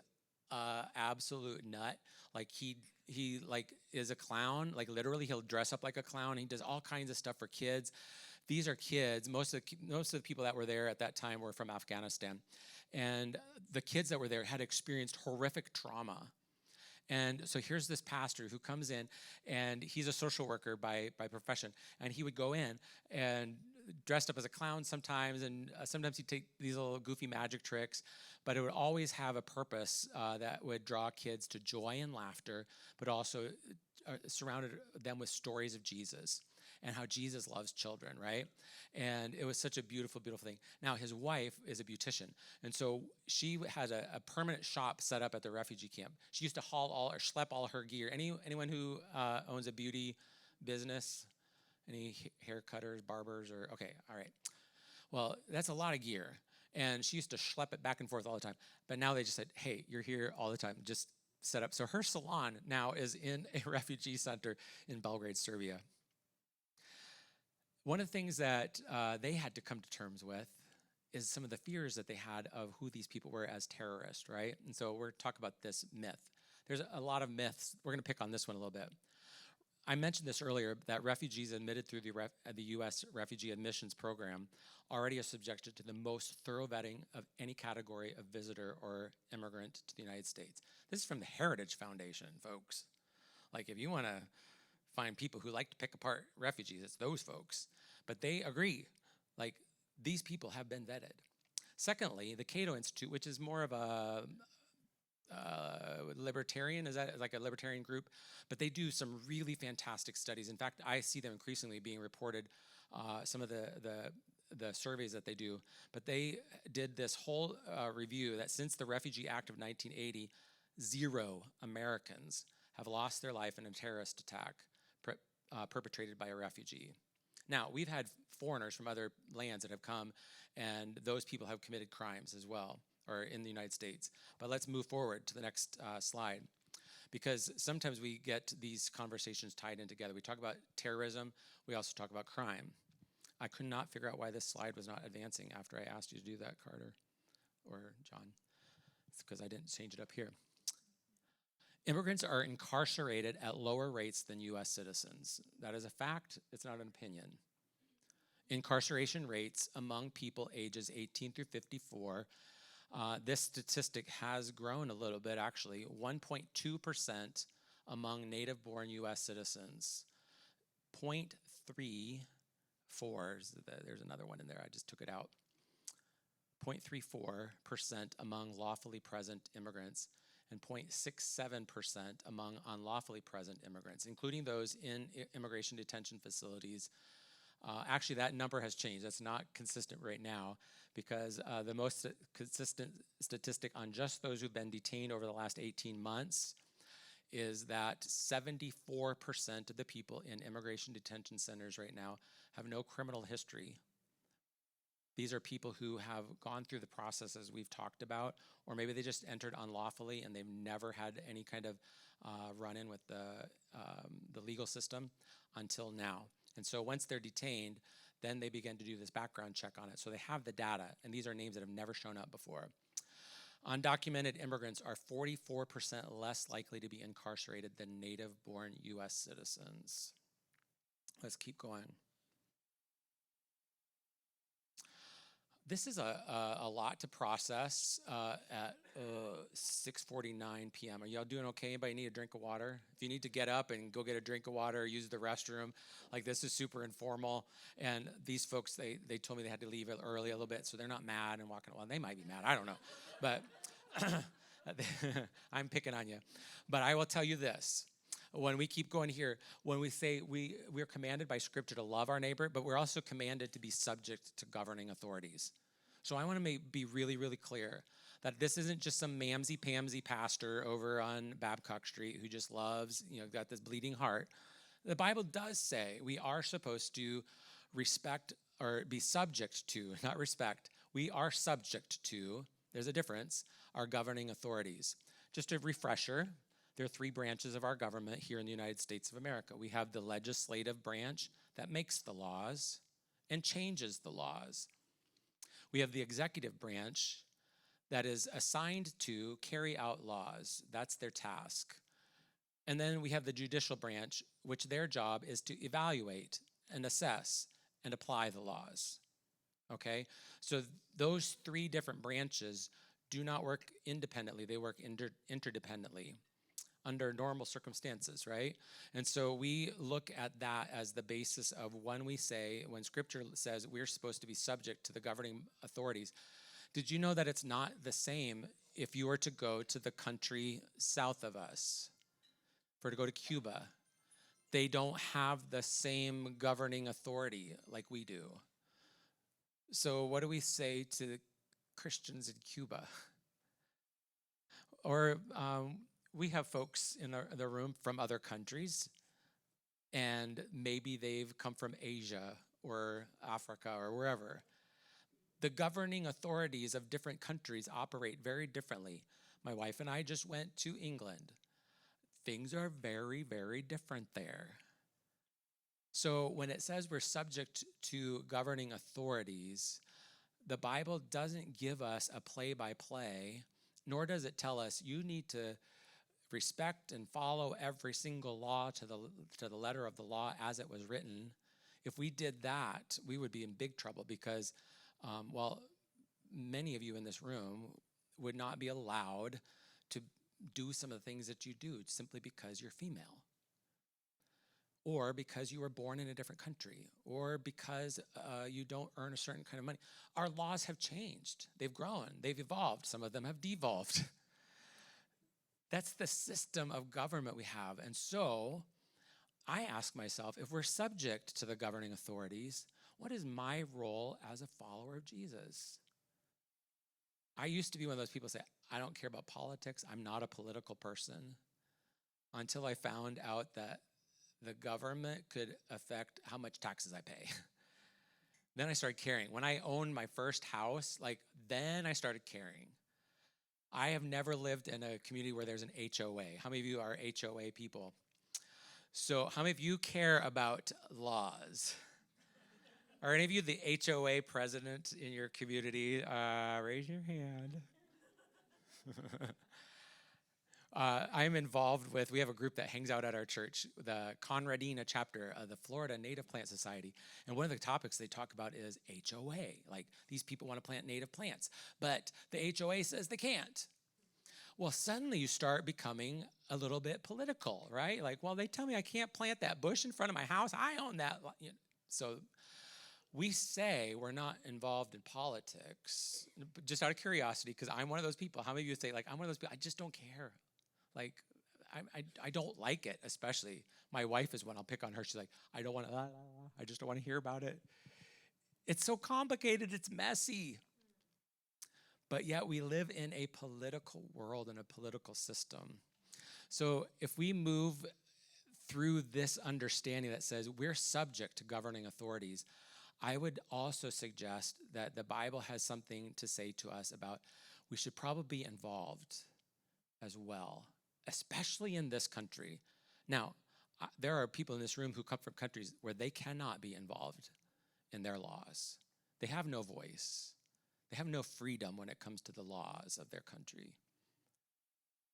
absolute nut. Like he like is a clown. Like literally, he'll dress up like a clown. He does all kinds of stuff for kids. These are kids. Most of the people that were there at that time were from Afghanistan, and the kids that were there had experienced horrific trauma. And so here's this pastor who comes in, and he's a social worker by profession, and he would go in and dressed up as a clown sometimes, and sometimes he'd take these little goofy magic tricks, but it would always have a purpose that would draw kids to joy and laughter, but also surrounded them with stories of Jesus and how Jesus loves children, right? And it was such a beautiful, beautiful thing. Now, his wife is a beautician, and so she has a permanent shop set up at the refugee camp. She used to schlep all her gear. Anyone who owns a beauty business, any hair cutters, barbers, or okay, all right. Well, that's a lot of gear, and she used to schlep it back and forth all the time. But now they just said, hey, you're here all the time. Just set up. So her salon now is in a refugee center in Belgrade, Serbia. One of the things that they had to come to terms with is some of the fears that they had of who these people were as terrorists, right? And so we're talking about this myth. There's a lot of myths. We're going to pick on this one a little bit. I mentioned this earlier, that refugees admitted through the U.S. Refugee Admissions Program already are subjected to the most thorough vetting of any category of visitor or immigrant to the United States. This is from the Heritage Foundation, folks. Like, if you want to find people who like to pick apart refugees, it's those folks. But they agree, like, these people have been vetted. Secondly, the Cato Institute, which is more of a libertarian, is that like a libertarian group? But they do some really fantastic studies. In fact, I see them increasingly being reported, some of the surveys that they do. But they did this whole review that since the Refugee Act of 1980, 0 Americans have lost their life in a terrorist attack perpetrated by a refugee. Now, we've had foreigners from other lands that have come, and those people have committed crimes as well, or in the United States. But let's move forward to the next slide, because sometimes we get these conversations tied in together. We talk about terrorism, we also talk about crime. I could not figure out why this slide was not advancing after I asked you to do that, Carter or John. It's because I didn't change it up here. Immigrants are incarcerated at lower rates than U.S. citizens. That is a fact, it's not an opinion. Incarceration rates among people ages 18 through 54, this statistic has grown a little bit actually, 1.2% among native-born U.S. citizens, 0.34, there's another one in there, I just took it out, 0.34% among lawfully present immigrants, and 0.67% among unlawfully present immigrants, including those in immigration detention facilities. Actually, that number has changed. That's not consistent right now, because the most consistent statistic on just those who've been detained over the last 18 months is that 74% of the people in immigration detention centers right now have no criminal history. These are people who have gone through the processes we've talked about, or maybe they just entered unlawfully and they've never had any kind of run-in with the legal system until now. And so once they're detained, then they begin to do this background check on it. So they have the data, and these are names that have never shown up before. Undocumented immigrants are 44% less likely to be incarcerated than native-born U.S. citizens. Let's keep going. This is a lot to process at 6:49 p.m. Are y'all doing okay? Anybody need a drink of water? If you need to get up and go get a drink of water or use the restroom, like, this is super informal. And these folks, they told me they had to leave early a little bit, so they're not mad and walking. Well, they might be mad. I don't know. But I'm picking on you. But I will tell you this. When we keep going here, when we say we're commanded by Scripture to love our neighbor, but we're also commanded to be subject to governing authorities. So I want to be really, really clear that this isn't just some mamsy-pamsy pastor over on Babcock Street who just loves, got this bleeding heart. The Bible does say we are supposed to respect or be subject to, not respect, we are subject to, there's a difference, our governing authorities. Just a refresher, there are three branches of our government here in the United States of America. We have the legislative branch that makes the laws and changes the laws. We have the executive branch that is assigned to carry out laws. That's their task. And then we have the judicial branch, which their job is to evaluate and assess and apply the laws. Okay? So those three different branches do not work independently. They work interdependently under normal circumstances, right? And so we look at that as the basis of when Scripture says we're supposed to be subject to the governing authorities. Did you know that it's not the same if you were to go to the country south of us? For to go to Cuba, they don't have the same governing authority like we do. So what do we say to Christians in Cuba? Or we have folks in the room from other countries, and maybe they've come from Asia or Africa or wherever. The governing authorities of different countries operate very differently. My wife and I just went to England. Things are very, very different there. So when it says we're subject to governing authorities, the Bible doesn't give us a play-by-play, nor does it tell us you need to respect and follow every single law to the letter of the law as it was written. If we did that, we would be in big trouble because, many of you in this room would not be allowed to do some of the things that you do simply because you're female, or because you were born in a different country, or because you don't earn a certain kind of money. Our laws have changed. They've grown. They've evolved. Some of them have devolved. That's the system of government we have. And so I ask myself, if we're subject to the governing authorities, what is my role as a follower of Jesus? I used to be one of those people who say, I don't care about politics. I'm not a political person, until I found out that the government could affect how much taxes I pay. Then I started caring. When I owned my first house, then I started caring. I have never lived in a community where there's an HOA. How many of you are HOA people? So how many of you care about laws? Are any of you the HOA president in your community? Raise your hand. I'm involved with, we have a group that hangs out at our church, the Conradina chapter of the Florida Native Plant Society. And one of the topics they talk about is HOA. Like, these people want to plant native plants, but the HOA says they can't. Well, suddenly you start becoming a little bit political, right? Like, well, they tell me I can't plant that bush in front of my house. I own that. So we say we're not involved in politics, just out of curiosity, because I'm one of those people. How many of you say, I'm one of those people, I just don't care. I don't like it, especially. My wife is one, I'll pick on her. She's like, I just don't want to hear about it. It's so complicated, it's messy. But yet we live in a political world and a political system. So if we move through this understanding that says we're subject to governing authorities, I would also suggest that the Bible has something to say to us about we should probably be involved as well, especially in this country. Now, there are people in this room who come from countries where they cannot be involved in their laws. They have no voice. They have no freedom when it comes to the laws of their country.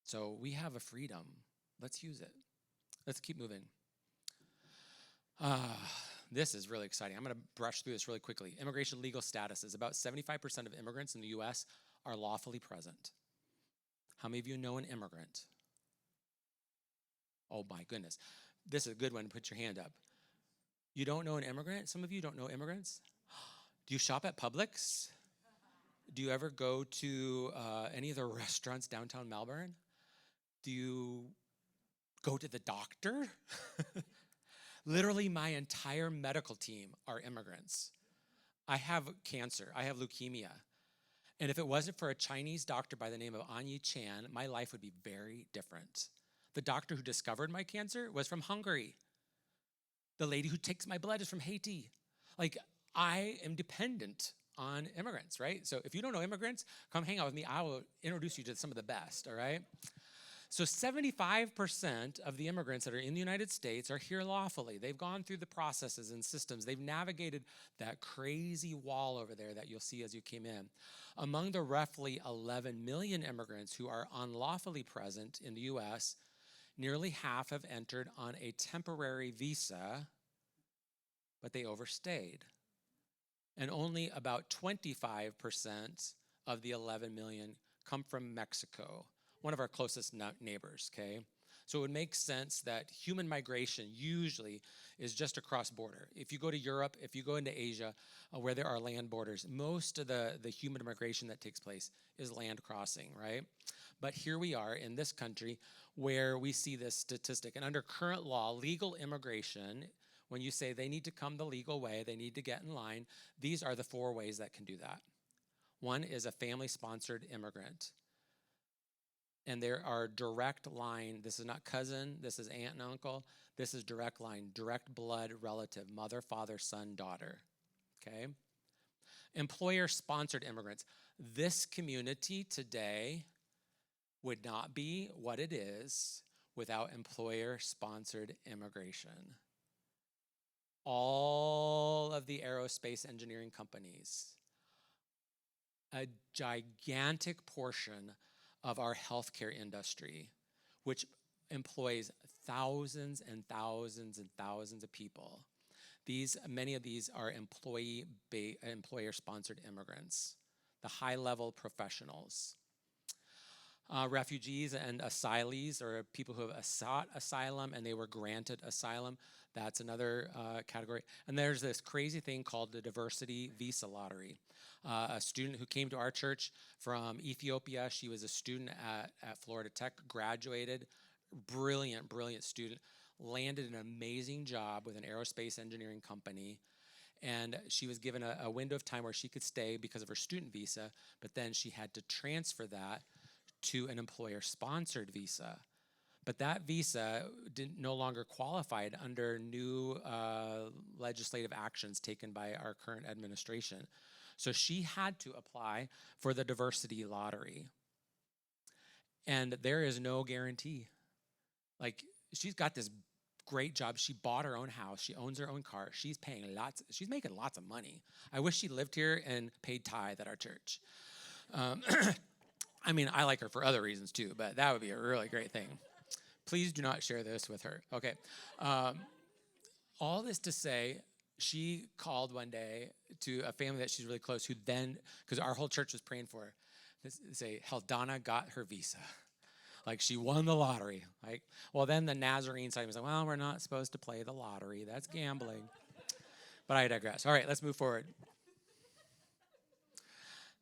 So we have a freedom. Let's use it. Let's keep moving. This is really exciting. I'm going to brush through this really quickly. Immigration legal status is about 75% of immigrants in the U.S. are lawfully present. How many of you know an immigrant? Oh my goodness. This is a good one. Put your hand up. You don't know an immigrant? Some of you don't know immigrants? Do you shop at Publix? Do you ever go to any of the restaurants downtown Melbourne? Do you go to the doctor? Literally, my entire medical team are immigrants. I have cancer. I have leukemia. And if it wasn't for a Chinese doctor by the name of Anyi Chan, my life would be very different. The doctor who discovered my cancer was from Hungary. The lady who takes my blood is from Haiti. Like, I am dependent on immigrants, right? So if you don't know immigrants, come hang out with me. I will introduce you to some of the best, all right? So 75% of the immigrants that are in the United States are here lawfully. They've gone through the processes and systems. They've navigated that crazy wall over there that you'll see as you came in. Among the roughly 11 million immigrants who are unlawfully present in the U.S., nearly half have entered on a temporary visa, but they overstayed. And only about 25% of the 11 million come from Mexico, one of our closest neighbors, okay? So it would make sense that human migration usually is just across border. If you go to Europe, if you go into Asia, where there are land borders, most of the human migration that takes place is land crossing, right? But here we are in this country where we see this statistic. And under current law, legal immigration, when you say they need to come the legal way, they need to get in line, these are the 4 ways that can do that. One is a family-sponsored immigrant. And there are direct line, this is not cousin, this is aunt and uncle, this is direct line, direct blood relative, mother, father, son, daughter, okay? Employer-sponsored immigrants. This community today would not be what it is without employer-sponsored immigration. All of the aerospace engineering companies, a gigantic portion of our healthcare industry, which employs thousands and thousands and thousands of people. Many of these are employer-sponsored immigrants, the high-level professionals. Refugees and asylees, or people who have sought asylum and they were granted asylum, that's another category. And there's this crazy thing called the diversity visa lottery. A student who came to our church from Ethiopia, she was a student at Florida Tech, graduated, brilliant student, landed an amazing job with an aerospace engineering company. And she was given a window of time where she could stay because of her student visa, but then she had to transfer that to an employer-sponsored visa. But that visa no longer qualified under new legislative actions taken by our current administration. So she had to apply for the diversity lottery. And there is no guarantee. Like, she's got this great job. She bought her own house. She owns her own car. She's making lots of money. I wish she lived here and paid tithe at our church. I mean, I like her for other reasons too, but that would be a really great thing. Please do not share this with her. Okay. All this to say, she called one day to a family that she's really close, who then, because our whole church was praying for her, say, Heldana got her visa. Like, she won the lottery. Like, well, then the Nazarene side was like, well, we're not supposed to play the lottery. That's gambling. But I digress. All right, let's move forward.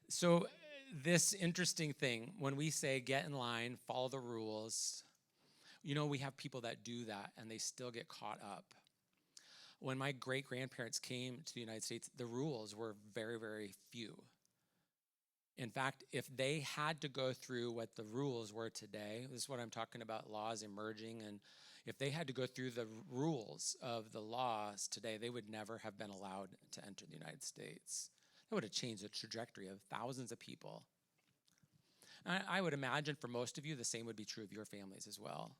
So this interesting thing, when we say get in line, follow the rules, we have people that do that and they still get caught up. When my great-grandparents came to the United States, the rules were very, very few. In fact, if they had to go through what the rules were today, this is what I'm talking about, laws emerging, and if they had to go through the rules of the laws today, they would never have been allowed to enter the United States. That would have changed the trajectory of thousands of people. And I would imagine for most of you, the same would be true of your families as well.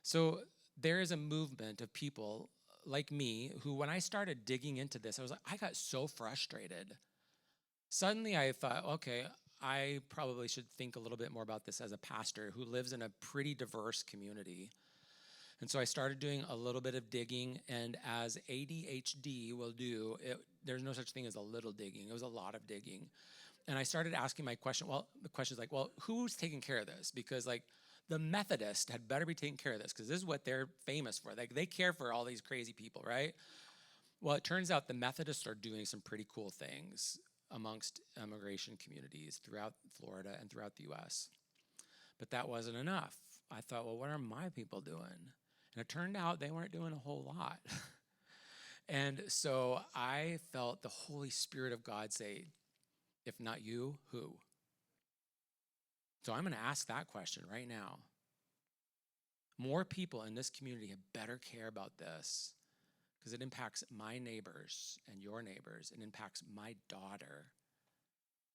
So there is a movement of people like me who, when I started digging into this, I got so frustrated. Suddenly I thought, okay, I probably should think a little bit more about this as a pastor who lives in a pretty diverse community. And so I started doing a little bit of digging, and as ADHD will do, there's no such thing as a little digging. It was a lot of digging. And I started asking the question's like, well, who's taking care of this? Because the Methodists had better be taking care of this, because this is what they're famous for. They care for all these crazy people, right? Well, it turns out the Methodists are doing some pretty cool things amongst immigration communities throughout Florida and throughout the U.S. But that wasn't enough. I thought, well, what are my people doing? And it turned out they weren't doing a whole lot. And so I felt the Holy Spirit of God say, if not you, who? So I'm going to ask that question right now. More people in this community had better care about this because it impacts my neighbors and your neighbors. It impacts my daughter,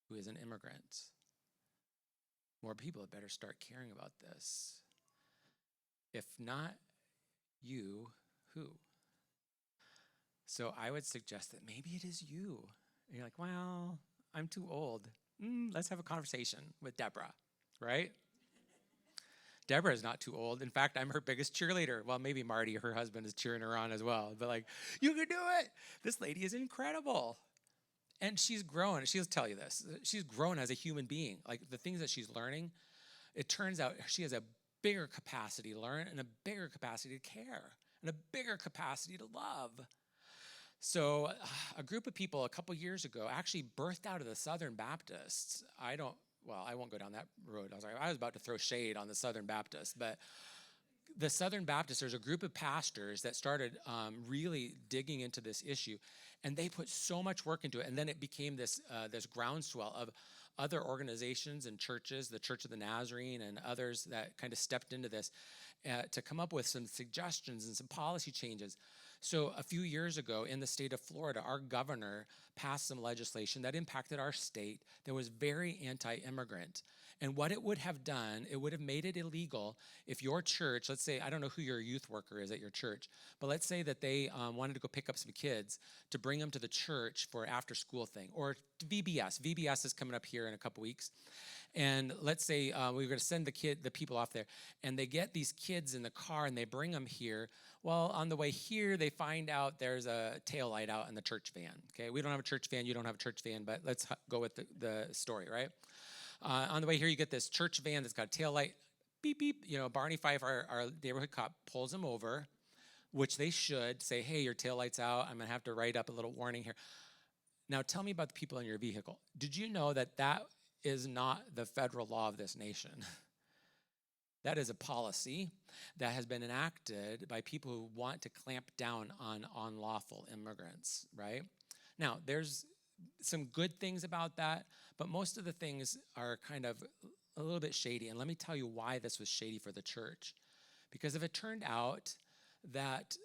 who is an immigrant. More people had better start caring about this. If not you, who? So I would suggest that maybe it is you. And you're like, well, I'm too old. Let's have a conversation with Deborah, right? Deborah is not too old. In fact, I'm her biggest cheerleader. Well, maybe Marty, her husband, is cheering her on as well. But like, you can do it. This lady is incredible. And she's grown. She'll tell you this. She's grown as a human being. Like the things that she's learning, it turns out she has a bigger capacity to learn and a bigger capacity to care and a bigger capacity to love. So a group of people a couple years ago actually birthed out of the Southern Baptists. I won't go down that road. I was about to throw shade on the Southern Baptists, but the Southern Baptists, there's a group of pastors that started really digging into this issue, and they put so much work into it, and then it became this groundswell of other organizations and churches, the Church of the Nazarene and others that kind of stepped into this to come up with some suggestions and some policy changes. So a few years ago in the state of Florida, our governor passed some legislation that impacted our state that was very anti-immigrant. And what it would have done, it would have made it illegal if your church, let's say, I don't know who your youth worker is at your church, but let's say that they wanted to go pick up some kids to bring them to the church for an after-school thing, or VBS. VBS is coming up here in a couple weeks. And let's say we were going to send the people off there, and they get these kids in the car and they bring them here. Well, on the way here, they find out there's a taillight out in the church van. Okay, we don't have a church van, you don't have a church van, but let's go with the story, right? On the way here, you get this church van that's got a taillight. Beep, beep. Barney Fife, our neighborhood cop, pulls them over, which they should say, hey, your taillight's out. I'm going to have to write up a little warning here. Now, tell me about the people in your vehicle. Did you know that is not the federal law of this nation? That is a policy that has been enacted by people who want to clamp down on unlawful immigrants, right? Now, there's some good things about that, but most of the things are kind of a little bit shady. And let me tell you why this was shady for the church. Because if it turned out that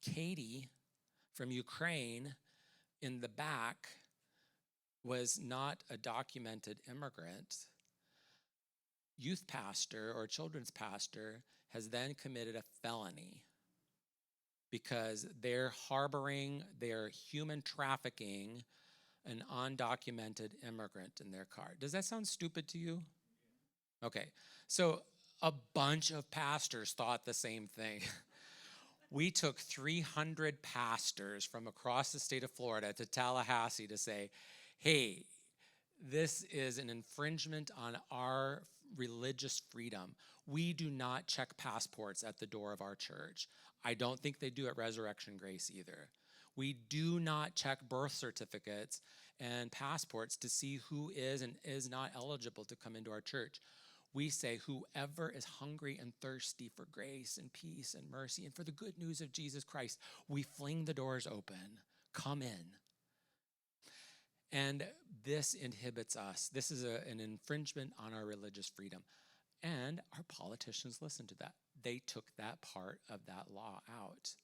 Katie from Ukraine in the back was not a documented immigrant, youth pastor or children's pastor has then committed a felony because they're harboring, they're human trafficking an undocumented immigrant in their car. Does that sound stupid to you? Okay, so a bunch of pastors thought the same thing. We took 300 pastors from across the state of Florida to Tallahassee to say, hey, this is an infringement on our religious freedom. We do not check passports at the door of our church. I don't think they do at Resurrection Grace either. We do not check birth certificates and passports to see who is and is not eligible to come into our church. We say whoever is hungry and thirsty for grace and peace and mercy and for the good news of Jesus Christ, we fling the doors open. Come in. And this inhibits us. This is an infringement on our religious freedom. And our politicians listened to that. They took that part of that law out.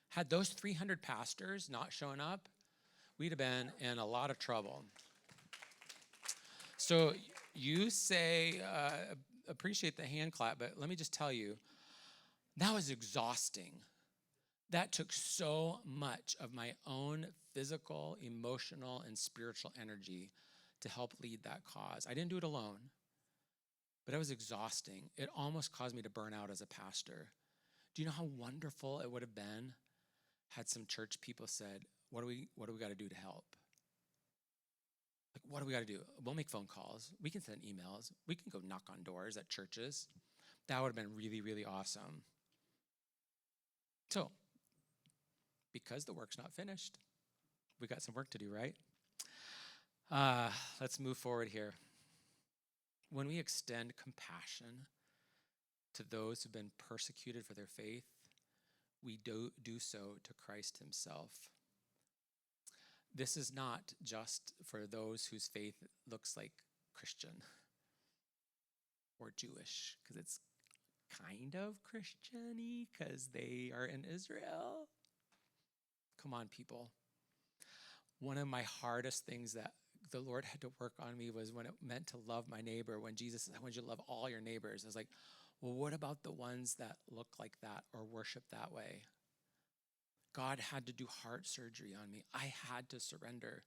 Had those 300 pastors not shown up, we'd have been in a lot of trouble. So you say, appreciate the hand clap, but let me just tell you, that was exhausting. That took so much of my own physical, emotional, and spiritual energy to help lead that cause. I didn't do it alone, but it was exhausting. It almost caused me to burn out as a pastor. Do you know how wonderful it would have been had some church people said, what do we got to do to help? Like, what do we got to do? We'll make phone calls. We can send emails. We can go knock on doors at churches. That would have been really, really awesome. So, because the work's not finished, we got some work to do, right? Let's move forward here. When we extend compassion to those who've been persecuted for their faith, we do so to Christ himself. This is not just for those whose faith looks like Christian or Jewish, because it's kind of Christian-y because they are in Israel. Come on, people. One of my hardest things that the Lord had to work on me was when it meant to love my neighbor. When Jesus said, I want you to love all your neighbors. I was like, well, what about the ones that look like that or worship that way? God had to do heart surgery on me. I had to surrender.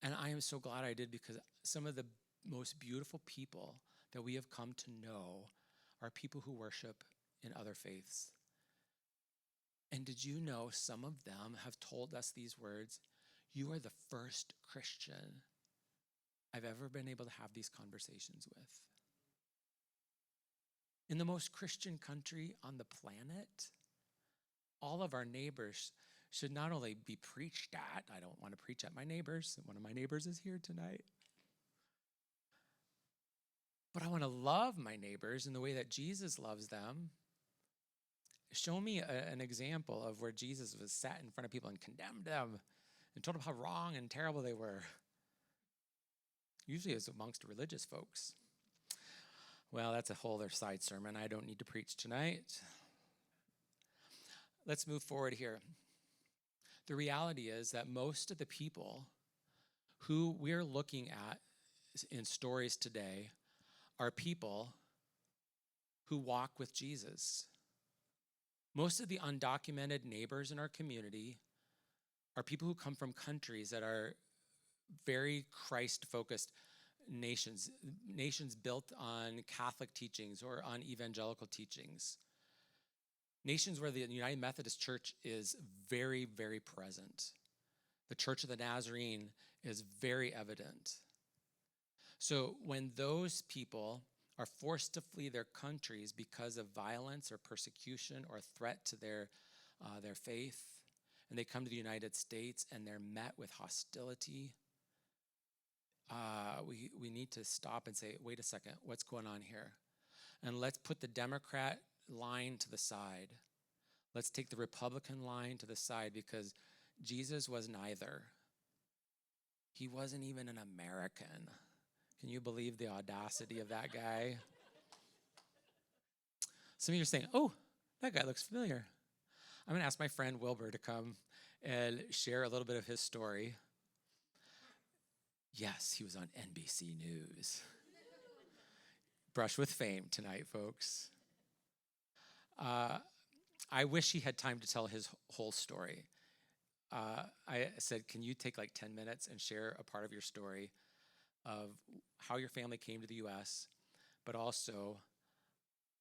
And I am so glad I did, because some of the most beautiful people that we have come to know are people who worship in other faiths. And did you know some of them have told us these words? You are the first Christian I've ever been able to have these conversations with. In the most Christian country on the planet, all of our neighbors should not only be preached at. I don't want to preach at my neighbors. One of my neighbors is here tonight. But I want to love my neighbors in the way that Jesus loves them. Show me an example of where Jesus was sat in front of people and condemned them and told them how wrong and terrible they were. Usually it's amongst religious folks. Well, that's a whole other side sermon I don't need to preach tonight. Let's move forward here. The reality is that most of the people who we're looking at in stories today are people who walk with Jesus. Most of the undocumented neighbors in our community are people who come from countries that are very Christ-focused nations built on Catholic teachings or on evangelical teachings. Nations where the United Methodist Church is very, very present. The Church of the Nazarene is very evident. So when those people are forced to flee their countries because of violence or persecution or threat to their faith, and they come to the United States and they're met with hostility, we need to stop and say, wait a second, what's going on here? And let's put the Democrat line to the side. Let's take the Republican line to the side, because Jesus was neither. He wasn't even an American. Can you believe the audacity of that guy? Some of you are saying, oh, that guy looks familiar. I'm going to ask my friend Wilbur to come and share a little bit of his story. Yes, he was on NBC News. Brush with fame tonight, folks. I wish he had time to tell his whole story. I said, can you take like 10 minutes and share a part of your story of how your family came to the U.S., but also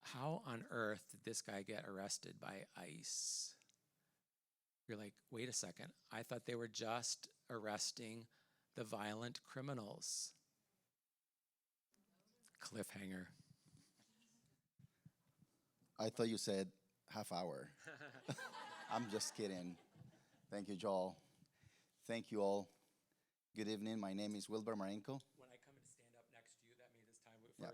how on earth did this guy get arrested by ICE? You're like, wait a second. I thought they were just arresting the violent criminals. Cliffhanger. I thought you said half hour. I'm just kidding. Thank you, Joel. Thank you all. Good evening. My name is Wilbur Marenko. When I come and stand up next to you, that means it's time for... Yeah.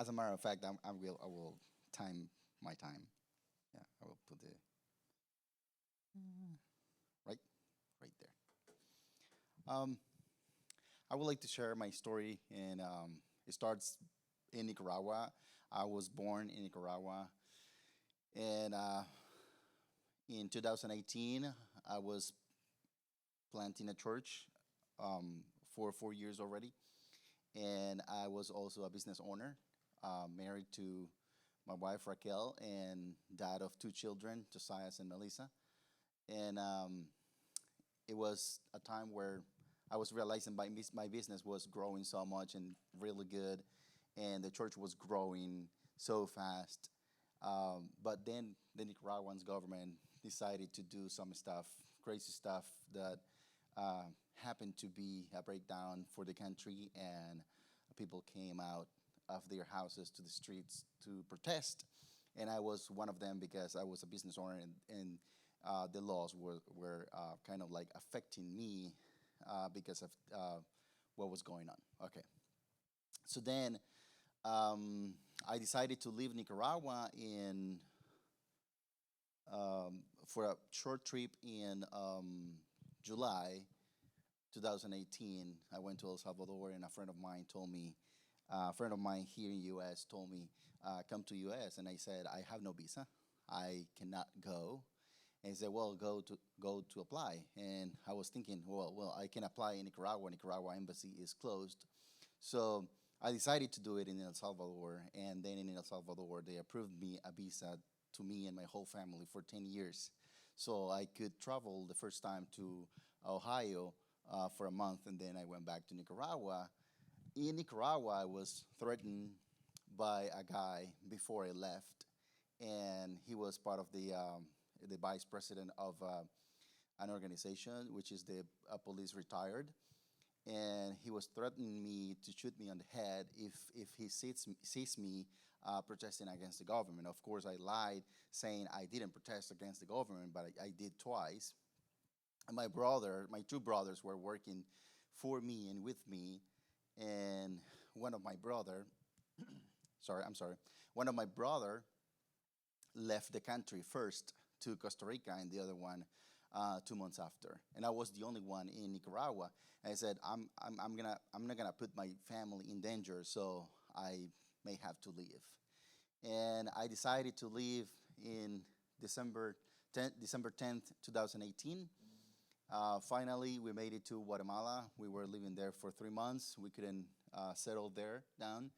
As a matter of fact, I will time my time. Yeah, I will put the right there. I would like to share my story, and it starts in Nicaragua. I was born in Nicaragua, and in 2018, I was planting a church for 4 years already, and I was also a business owner, married to my wife Raquel, and dad of 2 children, Josiah and Melissa. And it was a time where I was realizing my business was growing so much and really good, and the church was growing so fast. But then the Nicaraguan government decided to do some stuff, crazy stuff that happened to be a breakdown for the country, and people came out of their houses to the streets to protest. And I was one of them because I was a business owner, and the laws were kind of like affecting me because of what was going on. Okay. So then I decided to leave Nicaragua for a short trip in July 2018. I went to El Salvador, and a friend of mine told me, A friend of mine here in U.S. told me, come to U.S. And I said, I have no visa. I cannot go. And he said, well, go to apply. And I was thinking, well, I can apply in Nicaragua. Nicaragua embassy is closed. So I decided to do it in El Salvador. And then in El Salvador, they approved me a visa to me and my whole family for 10 years. So I could travel the first time to Ohio for a month, and then I went back to Nicaragua. In Nicaragua, I was threatened by a guy before I left, and he was part of the vice president of an organization, which is the police retired, and he was threatening me to shoot me on the head if he sees me protesting against the government. Of course, I lied, saying I didn't protest against the government, but I did twice. And my two brothers were working for me and with me, and one of my brother, I'm sorry, one of my brother left the country first to Costa Rica, and the other one 2 months after. And I was the only one in Nicaragua. And I said, I'm not gonna put my family in danger, so I may have to leave. And I decided to leave in December 10th, 2018. Finally, we made it to Guatemala. We were living there for 3 months. We couldn't settle there down.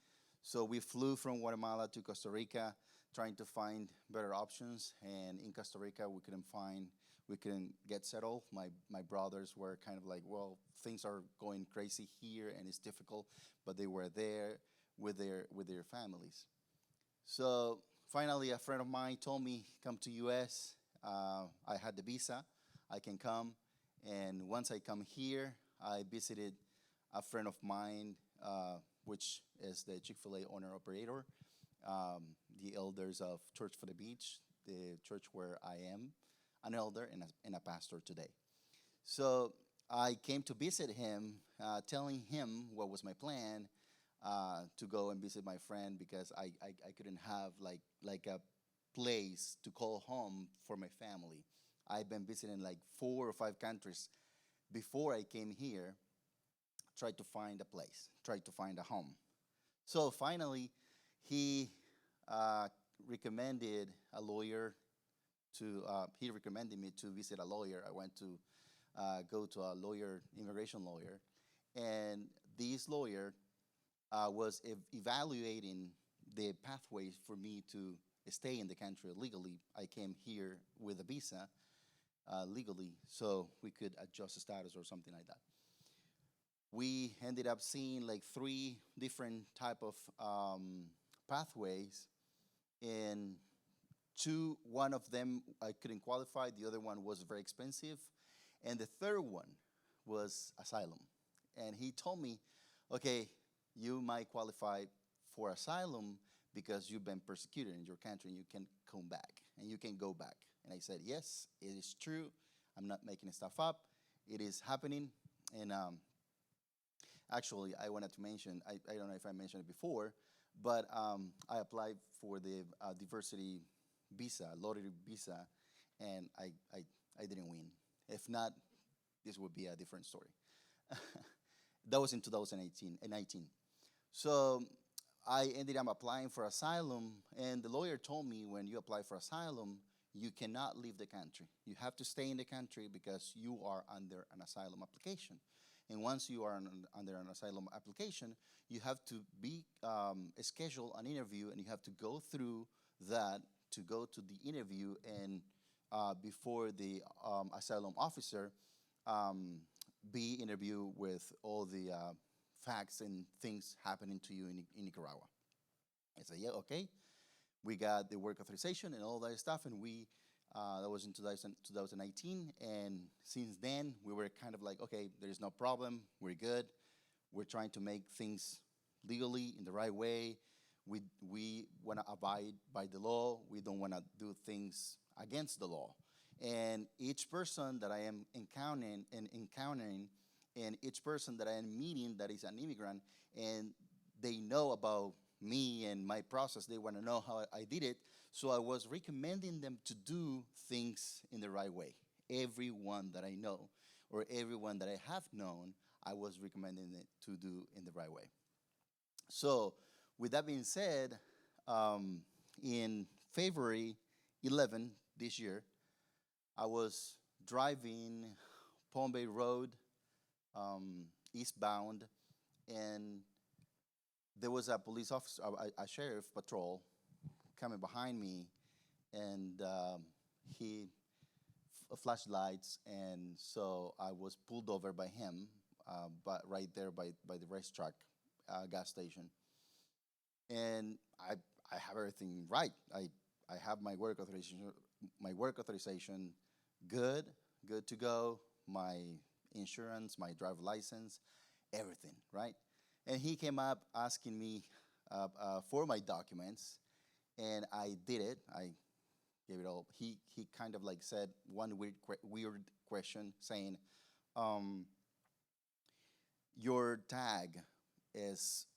So we flew from Guatemala to Costa Rica, trying to find better options. And in Costa Rica, we couldn't get settled. My brothers were kind of like, well, things are going crazy here and it's difficult, but they were there with their families. So finally, a friend of mine told me, come to US. I had the visa. I can come. And once I come here, I visited a friend of mine, which is the Chick-fil-A owner-operator, the elders of Church for the Beach, the church where I am an elder and a pastor today. So I came to visit him, telling him what was my plan, to go and visit my friend because I couldn't have like a place to call home for my family. I've been visiting like 4 or 5 countries before I came here, tried to find a place, tried to find a home. So finally, he recommended a lawyer he recommended me to visit a lawyer. I went to go to a lawyer, immigration lawyer, and this lawyer was evaluating the pathways for me to stay in the country legally. I came here with a visa legally, so we could adjust the status or something like that. We ended up seeing like 3 different type of pathways, and one of them I couldn't qualify. The other one was very expensive, and the third one was asylum. And he told me, okay, you might qualify for asylum because you've been persecuted in your country and you can come back and you can go back. And I said, yes, it is true. I'm not making stuff up. It is happening. And actually, I wanted to mention, I don't know if I mentioned it before, but I applied for the diversity visa, lottery visa, and I didn't win. If not, this would be a different story. That was in 2018 and 19. So I ended up applying for asylum, and the lawyer told me when you apply for asylum, you cannot leave the country. You have to stay in the country because you are under an asylum application. And once you are under an asylum application, you have to be schedule an interview, and you have to go through that to go to the interview and before the asylum officer be interviewed with all the facts and things happening to you in Nicaragua. I said, yeah, okay. We got the work authorization and all that stuff, and that was in 2019, and since then, we were kind of like, okay, there's no problem, we're good. We're trying to make things legally in the right way. We want to abide by the law. We don't want to do things against the law. And each person that I am encountering, and each person that I am meeting that is an immigrant, and they know about me and my process, they want to know how I did it. So I was recommending them to do things in the right way. Everyone that I know or everyone that I have known, I was recommending it to do in the right way. So, with that being said, um, in February 11 this year, I was driving Palm Bay Road, eastbound, and there was a police officer, a sheriff patrol coming behind me, and he flashed lights, and so I was pulled over by him, but right there by the racetrack gas station, and I have everything right. I have my work authorization, good, good to go. My insurance, my driver license, everything right. And he came up asking me for my documents, and I did it. I gave it all. He kind of like said one weird question, saying, um, "Your tag is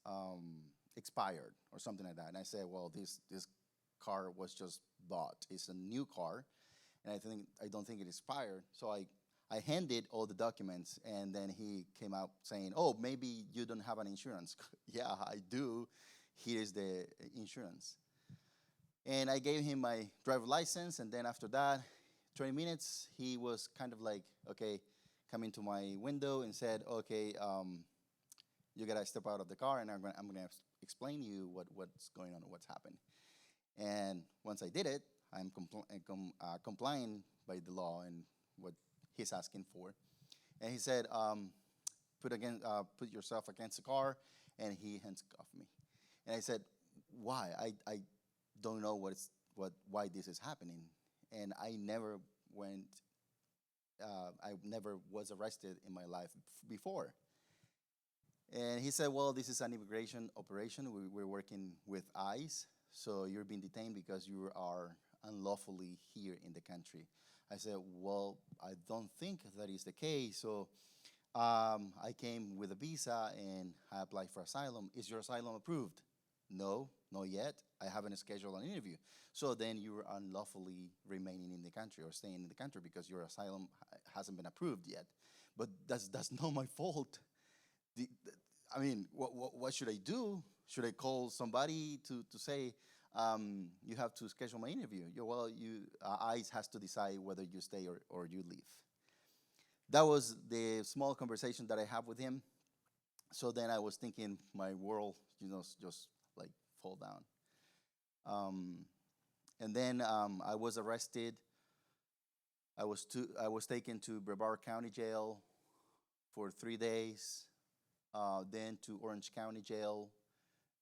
expired," or something like that. And I said, "Well, this car was just bought. It's a new car, and I don't think it expired." So I handed all the documents, and then he came out saying, "Oh, maybe you don't have an insurance." Yeah, I do. Here is the insurance. And I gave him my driver license, and then after that, 20 minutes, he was kind of like, okay, come into my window and said, okay, you gotta step out of the car, and I'm gonna explain to you what's going on, what's happened. And once I did it, I'm complying by the law and what he's asking for. And he said, put yourself against the car, and he handcuffed me. And I said, why? I don't know why this is happening, and I never was arrested in my life before. And he said, well, this is an immigration operation. We're working with ICE, so you're being detained because you are unlawfully here in the country. I said, well, I don't think that is the case. So I came with a visa and I applied for asylum. Is your asylum approved? No, not yet. I haven't scheduled an interview. So then you're unlawfully remaining in the country or staying in the country because your asylum hasn't been approved yet. But that's not my fault. I mean, what should I do? Should I call somebody to say, you have to schedule my interview? ICE has to decide whether you stay or you leave. That was the small conversation that I have with him. So then I was thinking my world, just like fall down. And then I was arrested. I was taken to Brevard County Jail for 3 days, then to Orange County Jail,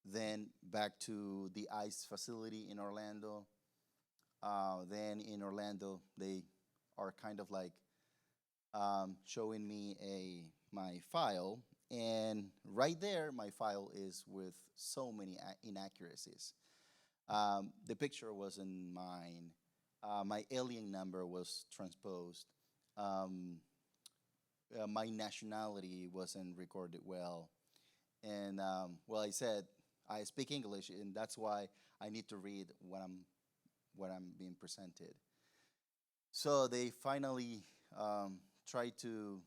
then back to the ICE facility in Orlando. Then in Orlando, they are kind of like showing me my file, and right there, my file is with so many inaccuracies. The picture wasn't mine. My alien number was transposed. Um, my nationality wasn't recorded well. And I said I speak English, and that's why I need to read what I'm being presented. So they finally tried to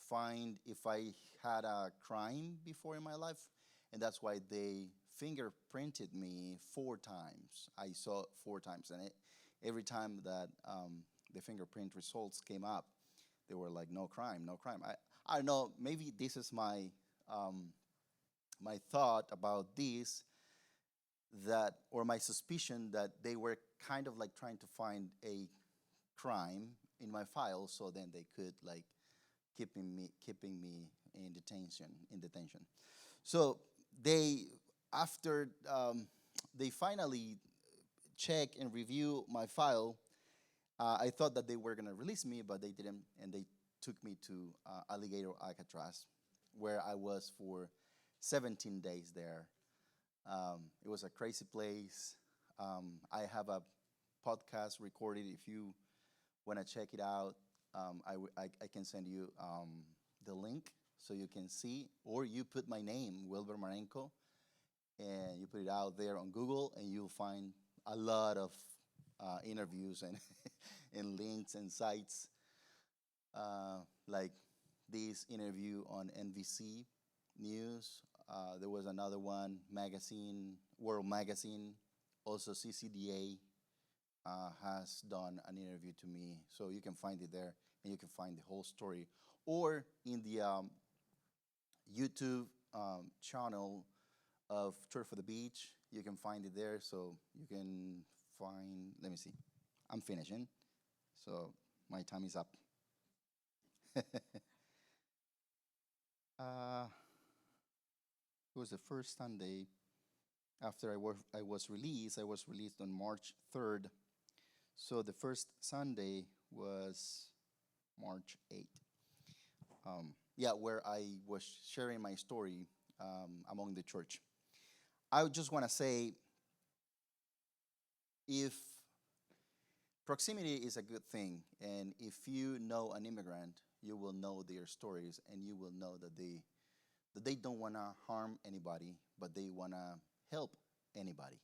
find if I had a crime before in my life, and that's why they fingerprinted me 4 times. I saw it 4 times, and every time that the fingerprint results came up, they were like, no crime, no crime. I don't know, maybe this is my thought about this, or my suspicion that they were kind of like trying to find a crime in my file, so then they could like keeping me in detention. So after they finally check and review my file, I thought that they were gonna release me, but they didn't, and they took me to Alligator Alcatraz, where I was for 17 days there. It was a crazy place. I have a podcast recorded. If you want to check it out, I can send you the link so you can see, or you put my name, Wilber Marenko, and you put it out there on Google, and you'll find a lot of interviews and, and links and sites, like this interview on NBC News, There was another one, magazine, World Magazine, also CCDA has done an interview to me. So you can find it there and you can find the whole story. Or in the YouTube channel of Tour for the Beach, you can find it there. So you can find, let me see, I'm finishing. So my time is up. uh, it was the first Sunday after I was released. I was released on March 3rd. So the first Sunday was March 8th. Yeah, where I was sharing my story among the church. I just want to say if proximity is a good thing, and if you know an immigrant, you will know their stories, and you will know that they don't want to harm anybody, but they want to help anybody.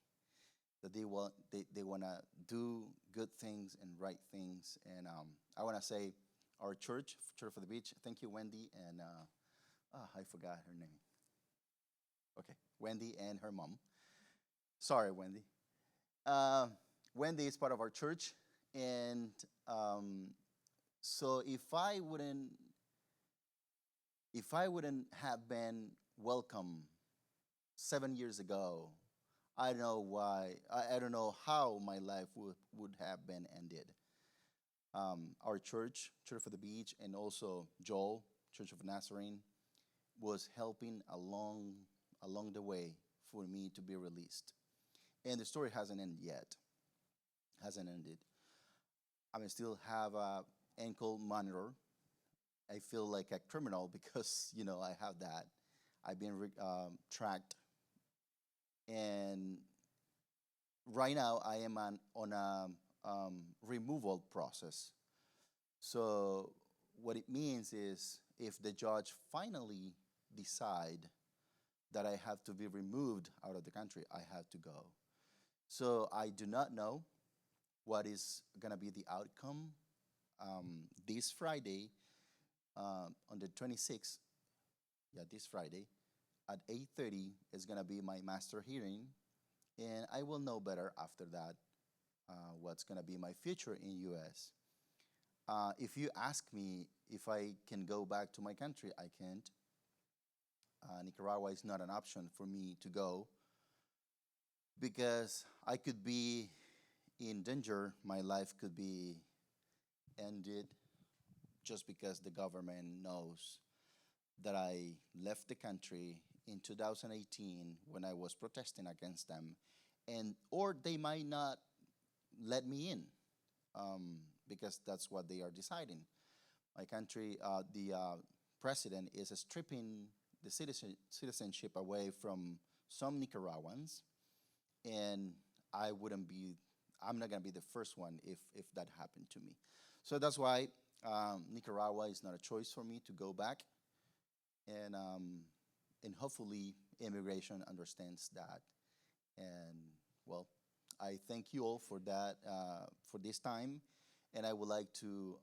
That they want to do good things and right things. And I want to say, our church, Church for the Beach. Thank you, Wendy, and I forgot her name. Okay, Wendy and her mom. Sorry, Wendy. Uh, Wendy is part of our church, and so if I wouldn't have been welcome 7 years ago, I don't know why. I don't know how my life would have been ended. Our church, Church for the Beach, and also Joel, Church of Nazarene, was helping along the way for me to be released. And the story hasn't ended yet. Hasn't ended. I still have a ankle monitor. I feel like a criminal because I have that. I've been tracked, and right now I am on a removal process. So what it means is if the judge finally decide that I have to be removed out of the country, I have to go. So I do not know what is going to be the outcome. This Friday, on the 26th, yeah, this Friday, at 8:30 is going to be my master hearing, and I will know better after that what's going to be my future in U.S. If you ask me if I can go back to my country, I can't. Nicaragua is not an option for me to go because I could be in danger. My life could be ended just because the government knows that I left the country in 2018 when I was protesting against them, and or they might not let me in because that's what they are deciding. My country, the president is stripping the citizenship away from some Nicaraguans, and I wouldn't be. I'm not gonna be the first one if that happened to me. So that's why Nicaragua is not a choice for me to go back, and hopefully immigration understands that. And well, I thank you all for that for this time, and I would like to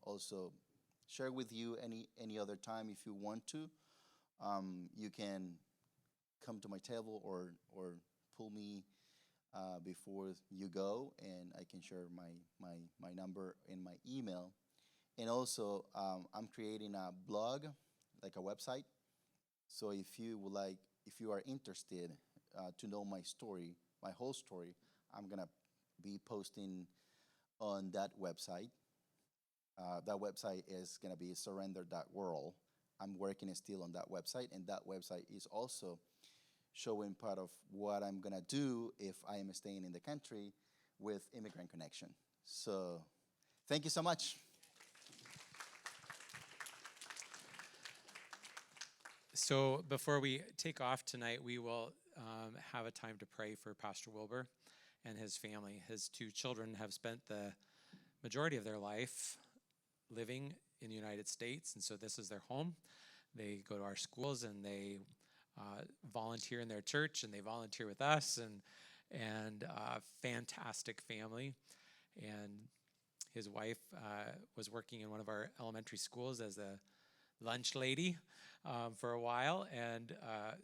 also share with you any other time if you want to. You can come to my table or pull me before you go, and I can share my number and my email. And also, I'm creating a blog, like a website. So if you are interested to know my story, my whole story, I'm gonna be posting on that website. That website is gonna be surrender.world. I'm working still on that website, and that website is also showing part of what I'm gonna do if I am staying in the country with Immigrant Connection. So, thank you so much. So before we take off tonight, we will have a time to pray for Pastor Wilbur and his family. His two children have spent the majority of their life living in the United States, and so this is their home. They go to our schools, and they volunteer in their church, and they volunteer with us, and fantastic family. And his wife was working in one of our elementary schools as the lunch lady for a while. And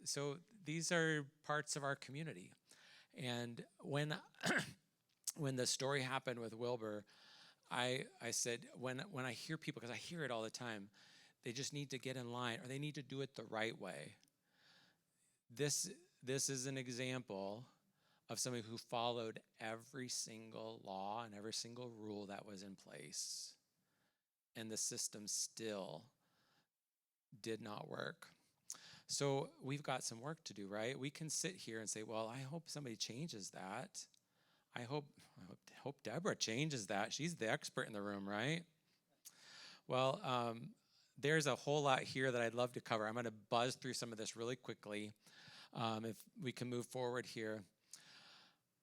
so these are parts of our community. And when when the story happened with Wilbur, I said, when I hear people, because I hear it all the time, they just need to get in line or they need to do it the right way. This is an example of somebody who followed every single law and every single rule that was in place. And the system still did not work. So we've got some work to do, right? We can sit here and say, well, I hope somebody changes that. I hope Deborah changes that. She's the expert in the room, right? Well, there's a whole lot here that I'd love to cover. I'm going to buzz through some of this really quickly. If we can move forward here.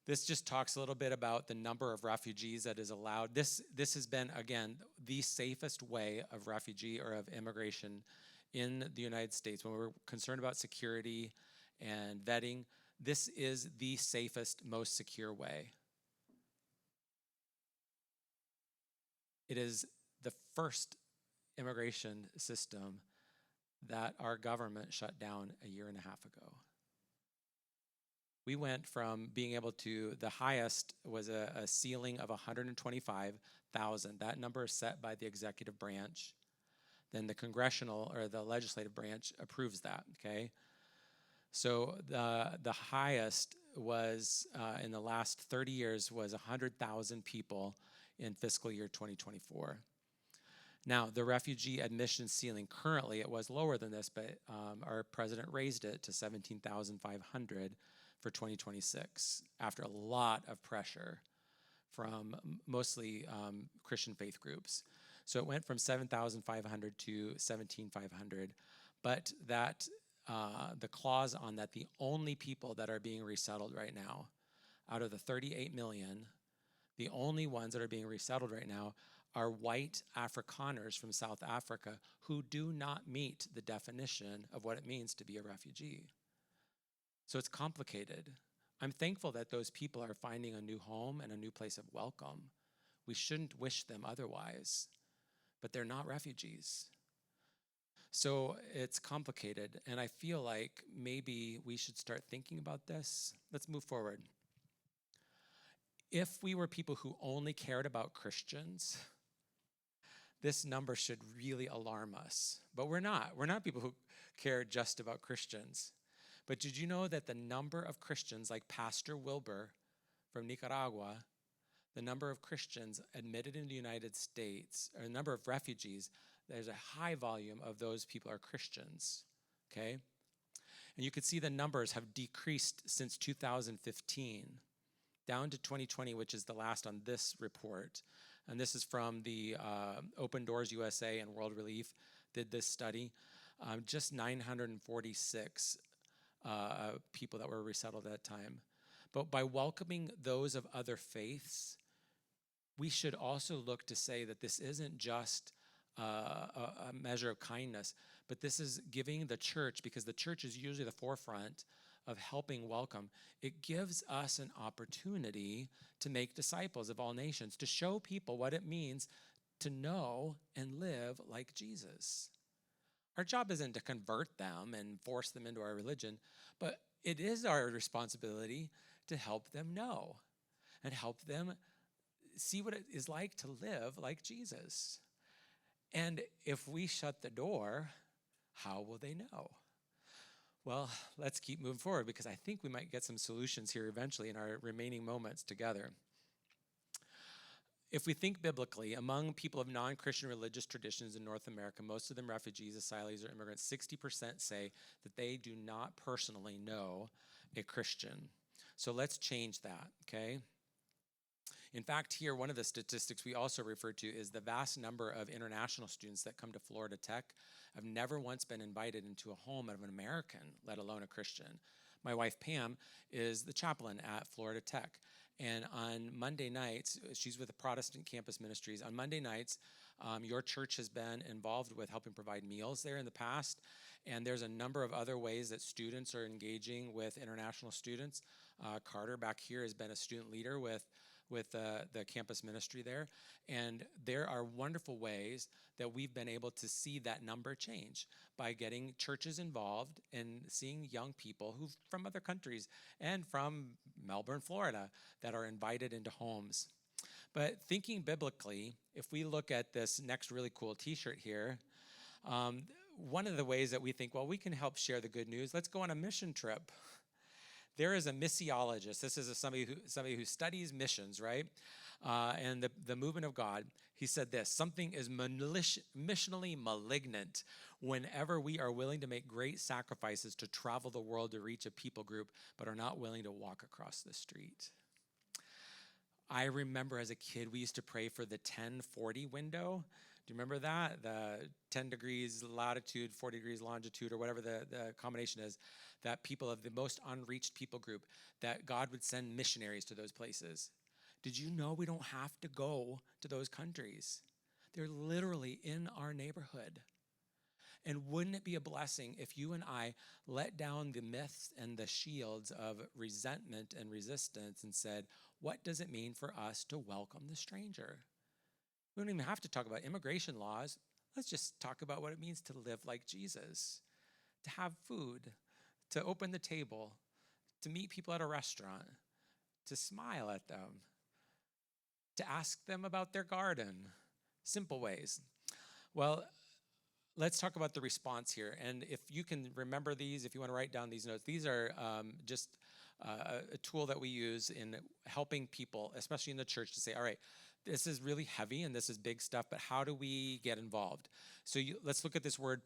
This just talks a little bit about the number of refugees that is allowed. This has been, again, the safest way of refugee or of immigration in the United States. When we're concerned about security and vetting, this is the safest, most secure way. It is the first immigration system that our government shut down a year and a half ago. We went from being able to, the highest was a ceiling of 125,000. That number is set by the executive branch. Then the congressional or the legislative branch approves that, okay? So the highest was, in the last 30 years, was 100,000 people in fiscal year 2024. Now, the refugee admission ceiling, currently it was lower than this, but our president raised it to 17,500 for 2026 after a lot of pressure from mostly Christian faith groups. So it went from 7,500 to 17,500, but that the clause on that, the only people that are being resettled right now, out of the 38 million, the only ones that are being resettled right now are white Afrikaners from South Africa who do not meet the definition of what it means to be a refugee. So it's complicated. I'm thankful that those people are finding a new home and a new place of welcome. We shouldn't wish them otherwise, but they're not refugees. So it's complicated, and I feel like maybe we should start thinking about this. Let's move forward. If we were people who only cared about Christians, this number should really alarm us. But we're not. We're not people who care just about Christians. But did you know that the number of Christians, like Pastor Wilbur from Nicaragua, the number of Christians admitted in the United States, or the number of refugees, there's a high volume of those people are Christians, okay? And you can see the numbers have decreased since 2015, down to 2020, which is the last on this report. And this is from the Open Doors USA and World Relief did this study. Just 946 people that were resettled at that time. But by welcoming those of other faiths, we should also look to say that this isn't just a measure of kindness, but this is giving the church, because the church is usually the forefront of helping welcome. It gives us an opportunity to make disciples of all nations, to show people what it means to know and live like Jesus. Our job isn't to convert them and force them into our religion, but it is our responsibility to help them know and help them see what it is like to live like Jesus. And if we shut the door, how will they know? Well, let's keep moving forward, because I think we might get some solutions here eventually in our remaining moments together. If we think biblically, among people of non-Christian religious traditions in North America, most of them refugees, asylees, or immigrants, 60% say that they do not personally know a Christian. So let's change that, okay? In fact, here, one of the statistics we also refer to is the vast number of international students that come to Florida Tech have never once been invited into a home of an American, let alone a Christian. My wife, Pam, is the chaplain at Florida Tech. And on Monday nights, she's with the Protestant Campus Ministries. On Monday nights, your church has been involved with helping provide meals there in the past. And there's a number of other ways that students are engaging with international students. Carter back here has been a student leader with with the campus ministry there. And there are wonderful ways that we've been able to see that number change by getting churches involved and seeing young people who from other countries and from Melbourne, Florida, that are invited into homes. But thinking biblically, if we look at this next really cool t-shirt here, one of the ways that we think, well, we can help share the good news, let's go on a mission trip. There is a missiologist. This is somebody who studies missions, right? And the movement of God. He said this: something is missionally malignant whenever we are willing to make great sacrifices to travel the world to reach a people group, but are not willing to walk across the street. I remember as a kid, we used to pray for the 10-40 window. Do you remember that? The 10 degrees latitude, 40 degrees longitude, or whatever the combination is, that people of the most unreached people group, that God would send missionaries to those places. Did you know we don't have to go to those countries? They're literally in our neighborhood. And wouldn't it be a blessing if you and I let down the myths and the shields of resentment and resistance and said, what does it mean for us to welcome the stranger? We don't even have to talk about immigration laws. Let's just talk about what it means to live like Jesus, to have food, to open the table, to meet people at a restaurant, to smile at them, to ask them about their garden. Simple ways. Well, let's talk about the response here. And if you can remember these, if you want to write down these notes, these are just a tool that we use in helping people, especially in the church, to say, all right, this is really heavy and this is big stuff, but how do we get involved? So let's look at this word,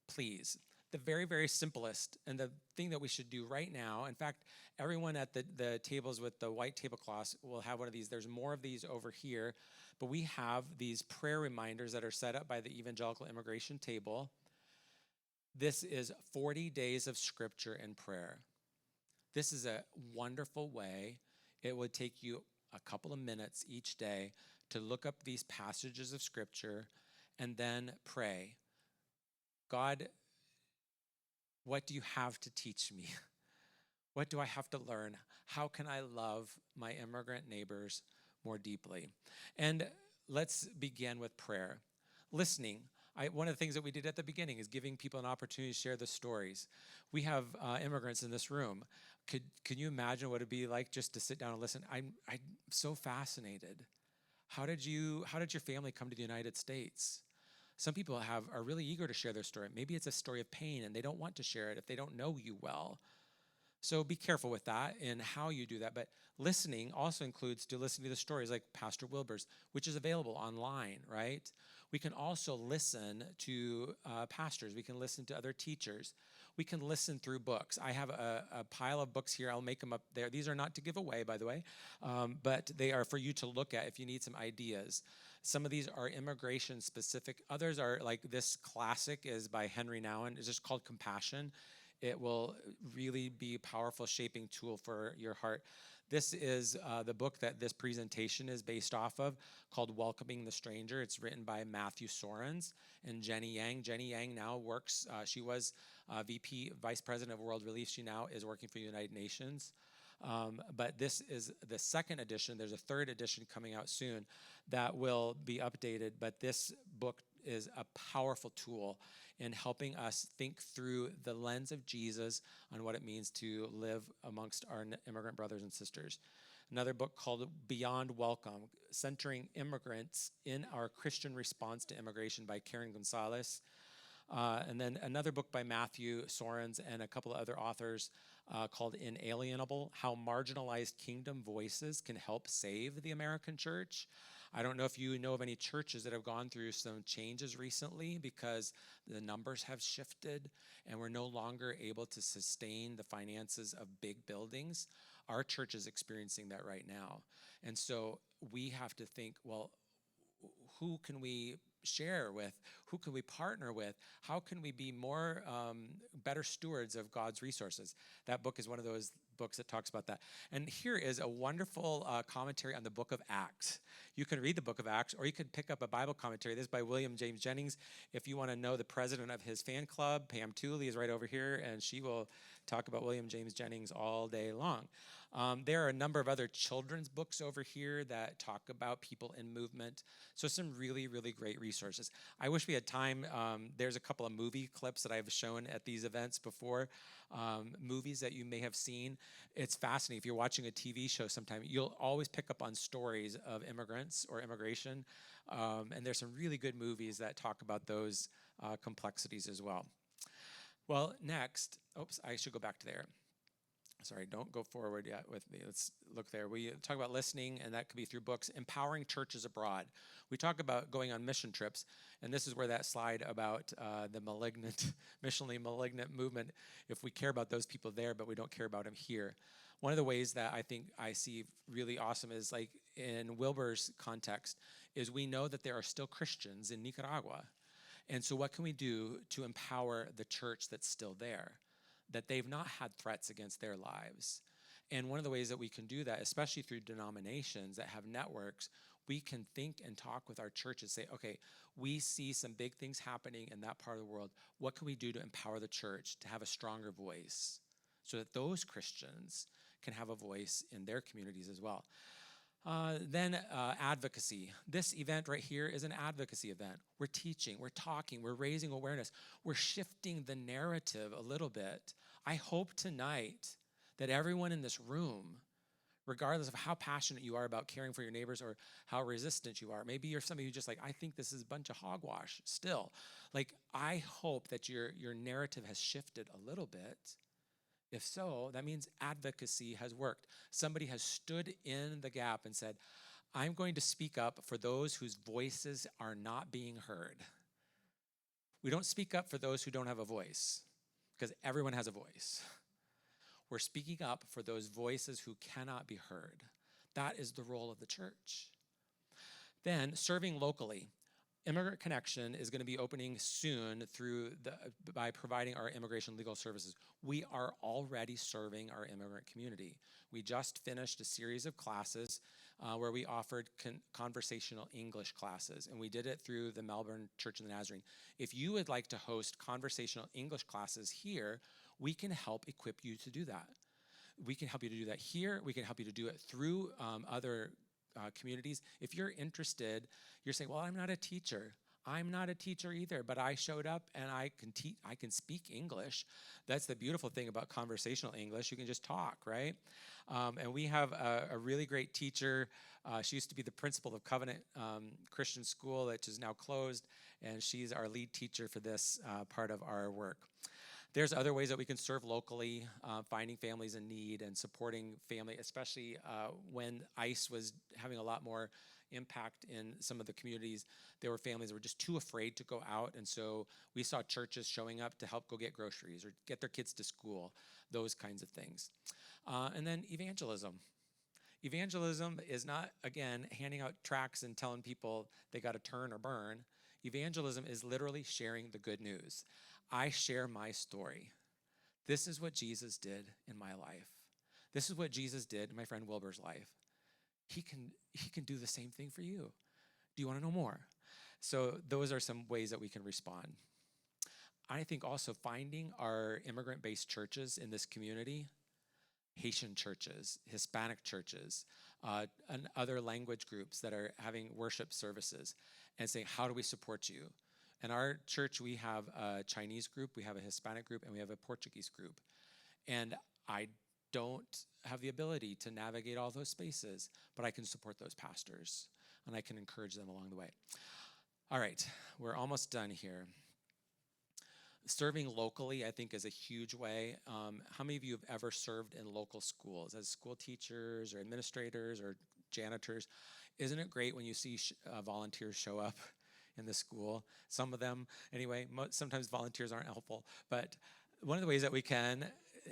please. The very, very simplest and the thing that we should do right now. In fact, everyone at the tables with the white tablecloths will have one of these. There's more of these over here, but we have these prayer reminders that are set up by the Evangelical Immigration Table. This is 40 days of scripture and prayer. This is a wonderful way. It would take you a couple of minutes each day to look up these passages of scripture and then pray. God, what do you have to teach me? What do I have to learn? How can I love my immigrant neighbors more deeply? And let's begin with prayer. Listening. One of the things that we did at the beginning is giving people an opportunity to share the stories. We have immigrants in this room. Can you imagine what it'd be like just to sit down and listen? I'm so fascinated. How did your family come to the United States? Some people are really eager to share their story. Maybe it's a story of pain and they don't want to share it if they don't know you well. So be careful with that and how you do that. But listening also includes to listen to the stories like Pastor Wilbur's, which is available online, right? We can also listen to pastors. We can listen to other teachers. We can listen through books. I have a pile of books here. I'll make them up there. These are not to give away, by the way, but they are for you to look at if you need some ideas. Some of these are immigration specific. Others are like this classic is by Henry Nouwen. It's just called Compassion. It will really be a powerful shaping tool for your heart. This is the book that this presentation is based off of, called Welcoming the Stranger. It's written by Matthew Sorens and Jenny Yang. Jenny Yang now works, she was Vice President of World Relief. She now is working for the United Nations. But this is the second edition. There's a third edition coming out soon that will be updated. But this book is a powerful tool in helping us think through the lens of Jesus on what it means to live amongst our immigrant brothers and sisters. Another book called Beyond Welcome, Centering Immigrants in Our Christian Response to Immigration by Karen Gonzalez. And then another book by Matthew Sorens and a couple of other authors called Inalienable, How Marginalized Kingdom Voices Can Help Save the American Church. I don't know if you know of any churches that have gone through some changes recently because the numbers have shifted and we're no longer able to sustain the finances of big buildings. Our church is experiencing that right now. And so we have to think, well, who can we share with? Who can we partner with? How can we be more better stewards of God's resources? That book is one of those books that talks about that. And here is a wonderful commentary on the book of Acts. You can read the book of Acts, or you could pick up a Bible commentary. This is by William James Jennings. If you want to know the president of his fan club, Pam Tooley is right over here, and she will talk about William James Jennings all day long. There are a number of other children's books over here that talk about people in movement. So some really, really great resources. I wish we had time. There's a couple of movie clips that I've shown at these events before, movies that you may have seen. It's fascinating. If you're watching a TV show sometime, you'll always pick up on stories of immigrants or immigration. And there's some really good movies that talk about those complexities as well. Well, next, oops, I should go back to there. Sorry, don't go forward yet with me. Let's look there. We talk about listening, and that could be through books. Empowering churches abroad. We talk about going on mission trips, and this is where that slide about the malignant, missionally malignant movement, if we care about those people there, but we don't care about them here. One of the ways that I think I see really awesome is, like in Wilbur's context, is we know that there are still Christians in Nicaragua. And so what can we do to empower the church that's still there, that they've not had threats against their lives? And one of the ways that we can do that, especially through denominations that have networks, we can think and talk with our churches, say, okay, we see some big things happening in that part of the world. What can we do to empower the church to have a stronger voice so that those Christians can have a voice in their communities as well? Then advocacy. This event right here is an advocacy event. We're teaching, we're talking, we're raising awareness. We're shifting the narrative a little bit. I hope tonight that everyone in this room, regardless of how passionate you are about caring for your neighbors or how resistant you are, maybe you're somebody who just like, I think this is a bunch of hogwash still. Like, I hope that your narrative has shifted a little bit. If so, that means advocacy has worked. Somebody has stood in the gap and said, I'm going to speak up for those whose voices are not being heard. We don't speak up for those who don't have a voice, because everyone has a voice. We're speaking up for those voices who cannot be heard. That is the role of the church. Then, serving locally. Immigrant Connection is going to be opening soon by providing our immigration legal services. We are already serving our immigrant community. We just finished a series of classes where we offered conversational English classes, and we did it through the Melbourne Church of the Nazarene. If you would like to host conversational English classes here, we can help equip you to do that. We can help you to do that here. We can help you to do it through other communities. If you're interested, you're saying, well, I'm not a teacher. I'm not a teacher either, but I showed up and I can speak English. That's the beautiful thing about conversational English. You can just talk, right? And we have a really great teacher. She used to be the principal of Covenant Christian School, which is now closed, and she's our lead teacher for this part of our work. There's other ways that we can serve locally, finding families in need and supporting family, especially when ICE was having a lot more impact in some of the communities. There were families that were just too afraid to go out, and so we saw churches showing up to help go get groceries or get their kids to school, those kinds of things. And then evangelism. Evangelism is not, again, handing out tracts and telling people they got to turn or burn. Evangelism is literally sharing the good news. I share my story. This is what Jesus did in my life. This is what Jesus did in my friend Wilbur's life. He can do the same thing for you. Do you want to know more? So those are some ways that we can respond. I think also finding our immigrant-based churches in this community, Haitian churches, Hispanic churches, and other language groups that are having worship services, and saying, how do we support you? In our church, we have a Chinese group, we have a Hispanic group, and we have a Portuguese group. And I don't have the ability to navigate all those spaces, but I can support those pastors, and I can encourage them along the way. All right, we're almost done here. Serving locally, I think, is a huge way. How many of you have ever served in local schools as school teachers or administrators or janitors? Isn't it great when you see volunteers show up in the school? Some of them, anyway. Sometimes volunteers aren't helpful, but one of the ways that we can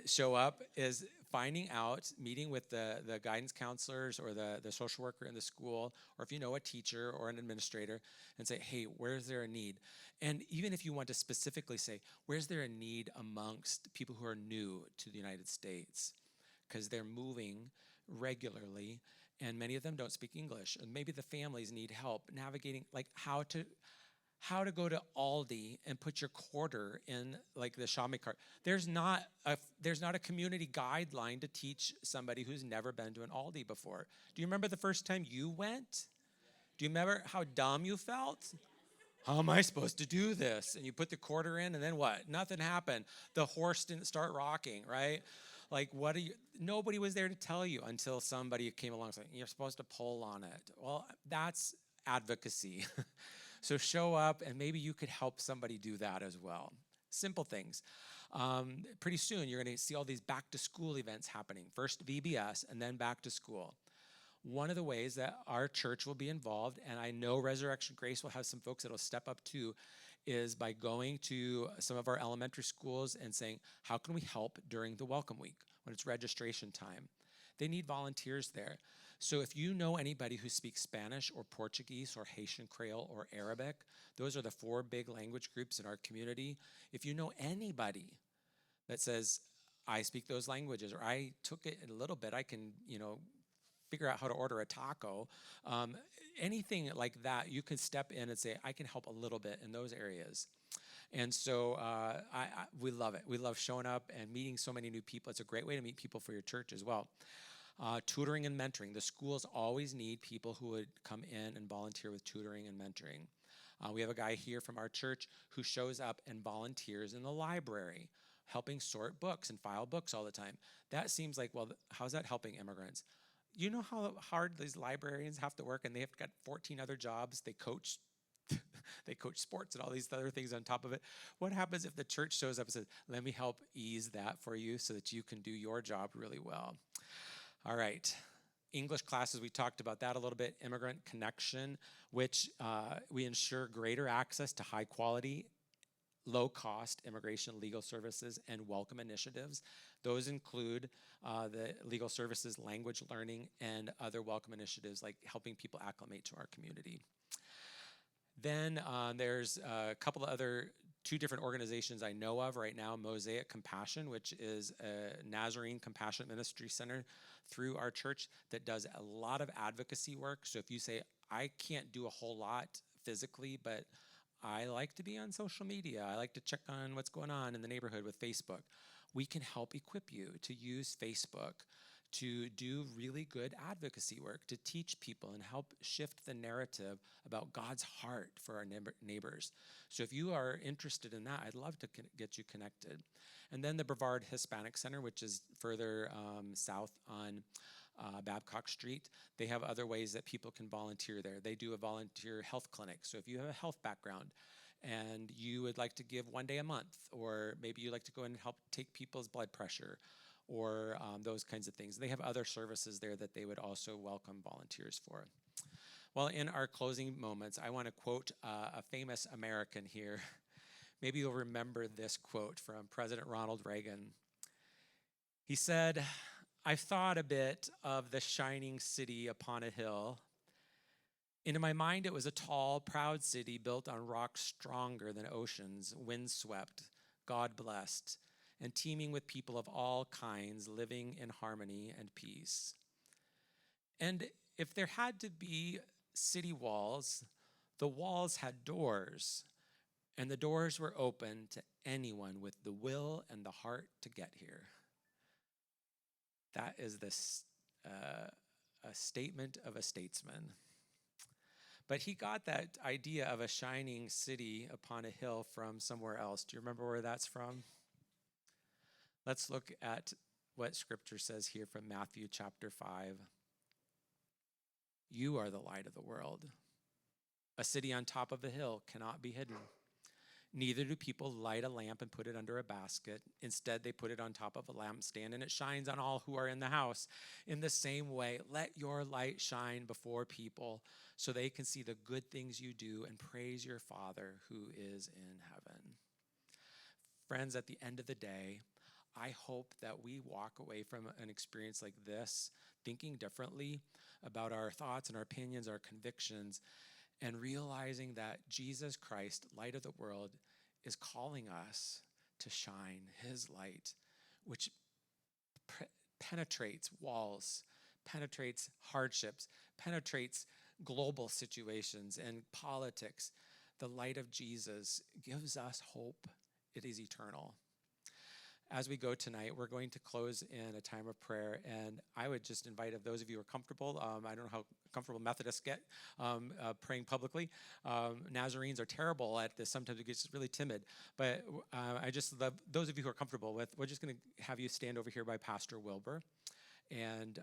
show up is finding out, meeting with the guidance counselors or the social worker in the school, or if you know a teacher or an administrator, and say, hey, where's there a need? And even if you want to specifically say, where's there a need amongst people who are new to the United States? Because they're moving regularly, and many of them don't speak English, and maybe the families need help navigating, like how how to go to Aldi and put your quarter in like the shopping cart. There's not a community guideline to teach somebody who's never been to an Aldi before. Do you remember the first time you went? Do you remember how dumb you felt? How am I supposed to do this? And you put the quarter in, and then what? Nothing happened. The horse didn't start rocking, right? Like, nobody was there to tell you until somebody came along saying, you're supposed to pull on it. Well, that's advocacy. So show up, and maybe you could help somebody do that as well. Simple things. Pretty soon, you're going to see all these back to school events happening. First VBS, and then back to school. One of the ways that our church will be involved, and I know Resurrection Grace will have some folks that will step up too, is by going to some of our elementary schools and saying, how can we help during the welcome week when it's registration time? They need volunteers there. So if you know anybody who speaks Spanish or Portuguese or Haitian Creole or Arabic, those are the 4 big language groups in our community. If you know anybody that says, I speak those languages, or I took it a little bit, I can, figure out how to order a taco, anything like that, you can step in and say, I can help a little bit in those areas. And so we love it. We love showing up and meeting so many new people. It's a great way to meet people for your church as well. Tutoring and mentoring. The schools always need people who would come in and volunteer with tutoring and mentoring. We have a guy here from our church who shows up and volunteers in the library, helping sort books and file books all the time. That seems like, well, how's that helping immigrants? You know how hard these librarians have to work, and they've got 14 other jobs. They coach they coach sports and all these other things on top of it. What happens if the church shows up and says, let me help ease that for you so that you can do your job really well? All right. English classes, we talked about that a little bit. Immigrant Connection, which we ensure greater access to high quality, low-cost immigration legal services and welcome initiatives. Those include the legal services, language learning, and other welcome initiatives like helping people acclimate to our community. Then there's a couple of other 2 different organizations I know of right now. Mosaic Compassion, which is a Nazarene Compassionate Ministry Center through our church that does a lot of advocacy work. So if you say, I can't do a whole lot physically, but I like to be on social media, I like to check on what's going on in the neighborhood with Facebook, we can help equip you to use Facebook to do really good advocacy work, to teach people and help shift the narrative about God's heart for our neighbors. So if you are interested in that, I'd love to get you connected. And then the Brevard Hispanic Center, which is further south on Babcock Street, they have other ways that people can volunteer there. They do a volunteer health clinic. So if you have a health background and you would like to give 1 day a month, or maybe you like to go in and help take people's blood pressure, or those kinds of things. They have other services there that they would also welcome volunteers for. Well, in our closing moments, I want to quote a famous American here. Maybe you'll remember this quote from President Ronald Reagan. He said, I've thought a bit of the shining city upon a hill. In my mind, it was a tall, proud city built on rocks stronger than oceans, windswept, God-blessed, and teeming with people of all kinds living in harmony and peace. And if there had to be city walls, the walls had doors, and the doors were open to anyone with the will and the heart to get here. That is a statement of a statesman. But he got that idea of a shining city upon a hill from somewhere else. Do you remember where that's from? Let's look at what Scripture says here from Matthew chapter 5. You are the light of the world. A city on top of a hill cannot be hidden. Neither do people light a lamp and put it under a basket. Instead, they put it on top of a lampstand, and it shines on all who are in the house. In the same way, let your light shine before people so they can see the good things you do and praise your Father who is in heaven. Friends, at the end of the day, I hope that we walk away from an experience like this thinking differently about our thoughts and our opinions, our convictions, and realizing that Jesus Christ, light of the world, is calling us to shine his light, which penetrates walls, penetrates hardships, penetrates global situations and politics, the light of Jesus gives us hope. It is eternal. As we go tonight, we're going to close in a time of prayer, and I would just invite, if those of you who are comfortable, I don't know how comfortable Methodists get praying publicly. Nazarenes are terrible at this. Sometimes it gets really timid, but I just love those of you who are comfortable with. We're just going to have you stand over here by Pastor Wilbur, and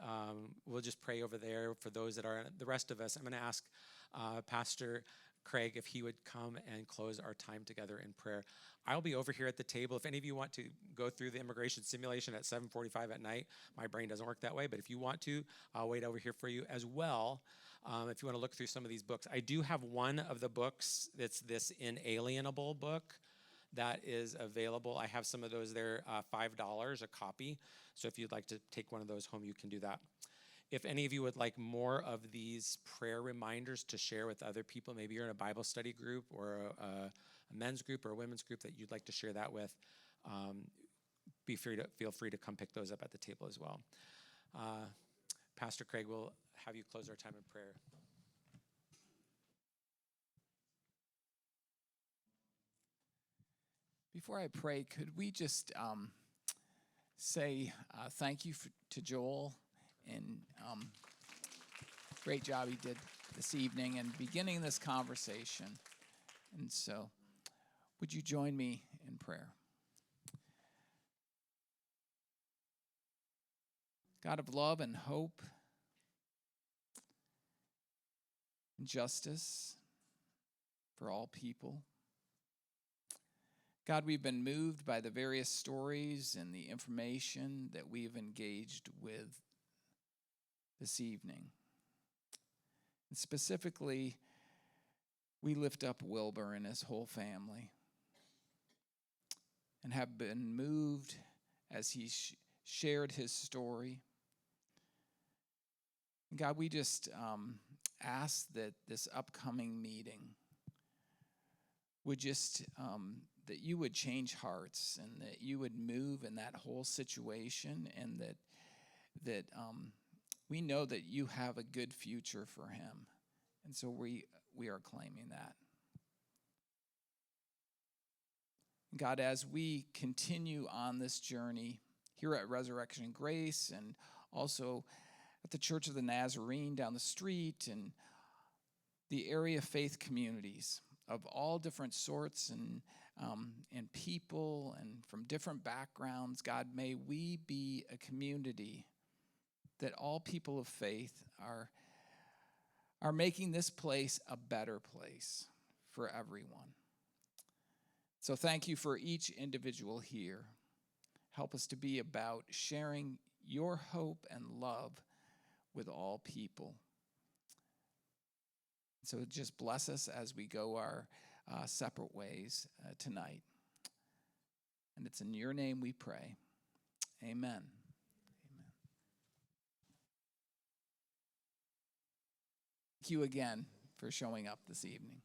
we'll just pray over there for those that are. The rest of us, I'm going to ask Pastor Craig if he would come and close our time together in prayer. I'll be over here at the table. If any of you want to go through the immigration simulation at 7:45 at night, my brain doesn't work that way, but if you want to, I'll wait over here for you as well. If you want to look through some of these books, I do have one of the books that's this Inalienable book that is available. I have some of those there, $5 a copy. So if you'd like to take one of those home, you can do that. If any of you would like more of these prayer reminders to share with other people, maybe you're in a Bible study group or a men's group or a women's group that you'd like to share that with, feel free to come pick those up at the table as well. Pastor Craig will have you close our time in prayer. Before I pray, could we just say thank you to Joel, and great job he did this evening and beginning this conversation. And so, would you join me in prayer? God of love and hope and justice for all people, God, we've been moved by the various stories and the information that we've engaged with this evening. And specifically, we lift up Wilbur and his whole family and have been moved as he shared his story. And God, we just ask that this upcoming meeting would just, that you would change hearts and that you would move in that whole situation, and that we know that you have a good future for him. And so we are claiming that. God, as we continue on this journey here at Resurrection and Grace, and also at the Church of the Nazarene down the street, and the area faith communities of all different sorts and people and from different backgrounds, God, may we be a community that all people of faith are making this place a better place for everyone. So thank you for each individual here. Help us to be about sharing your hope and love with all people. So just bless us as we go our separate ways tonight. And it's in your name we pray. Amen. Amen. Thank you again for showing up this evening.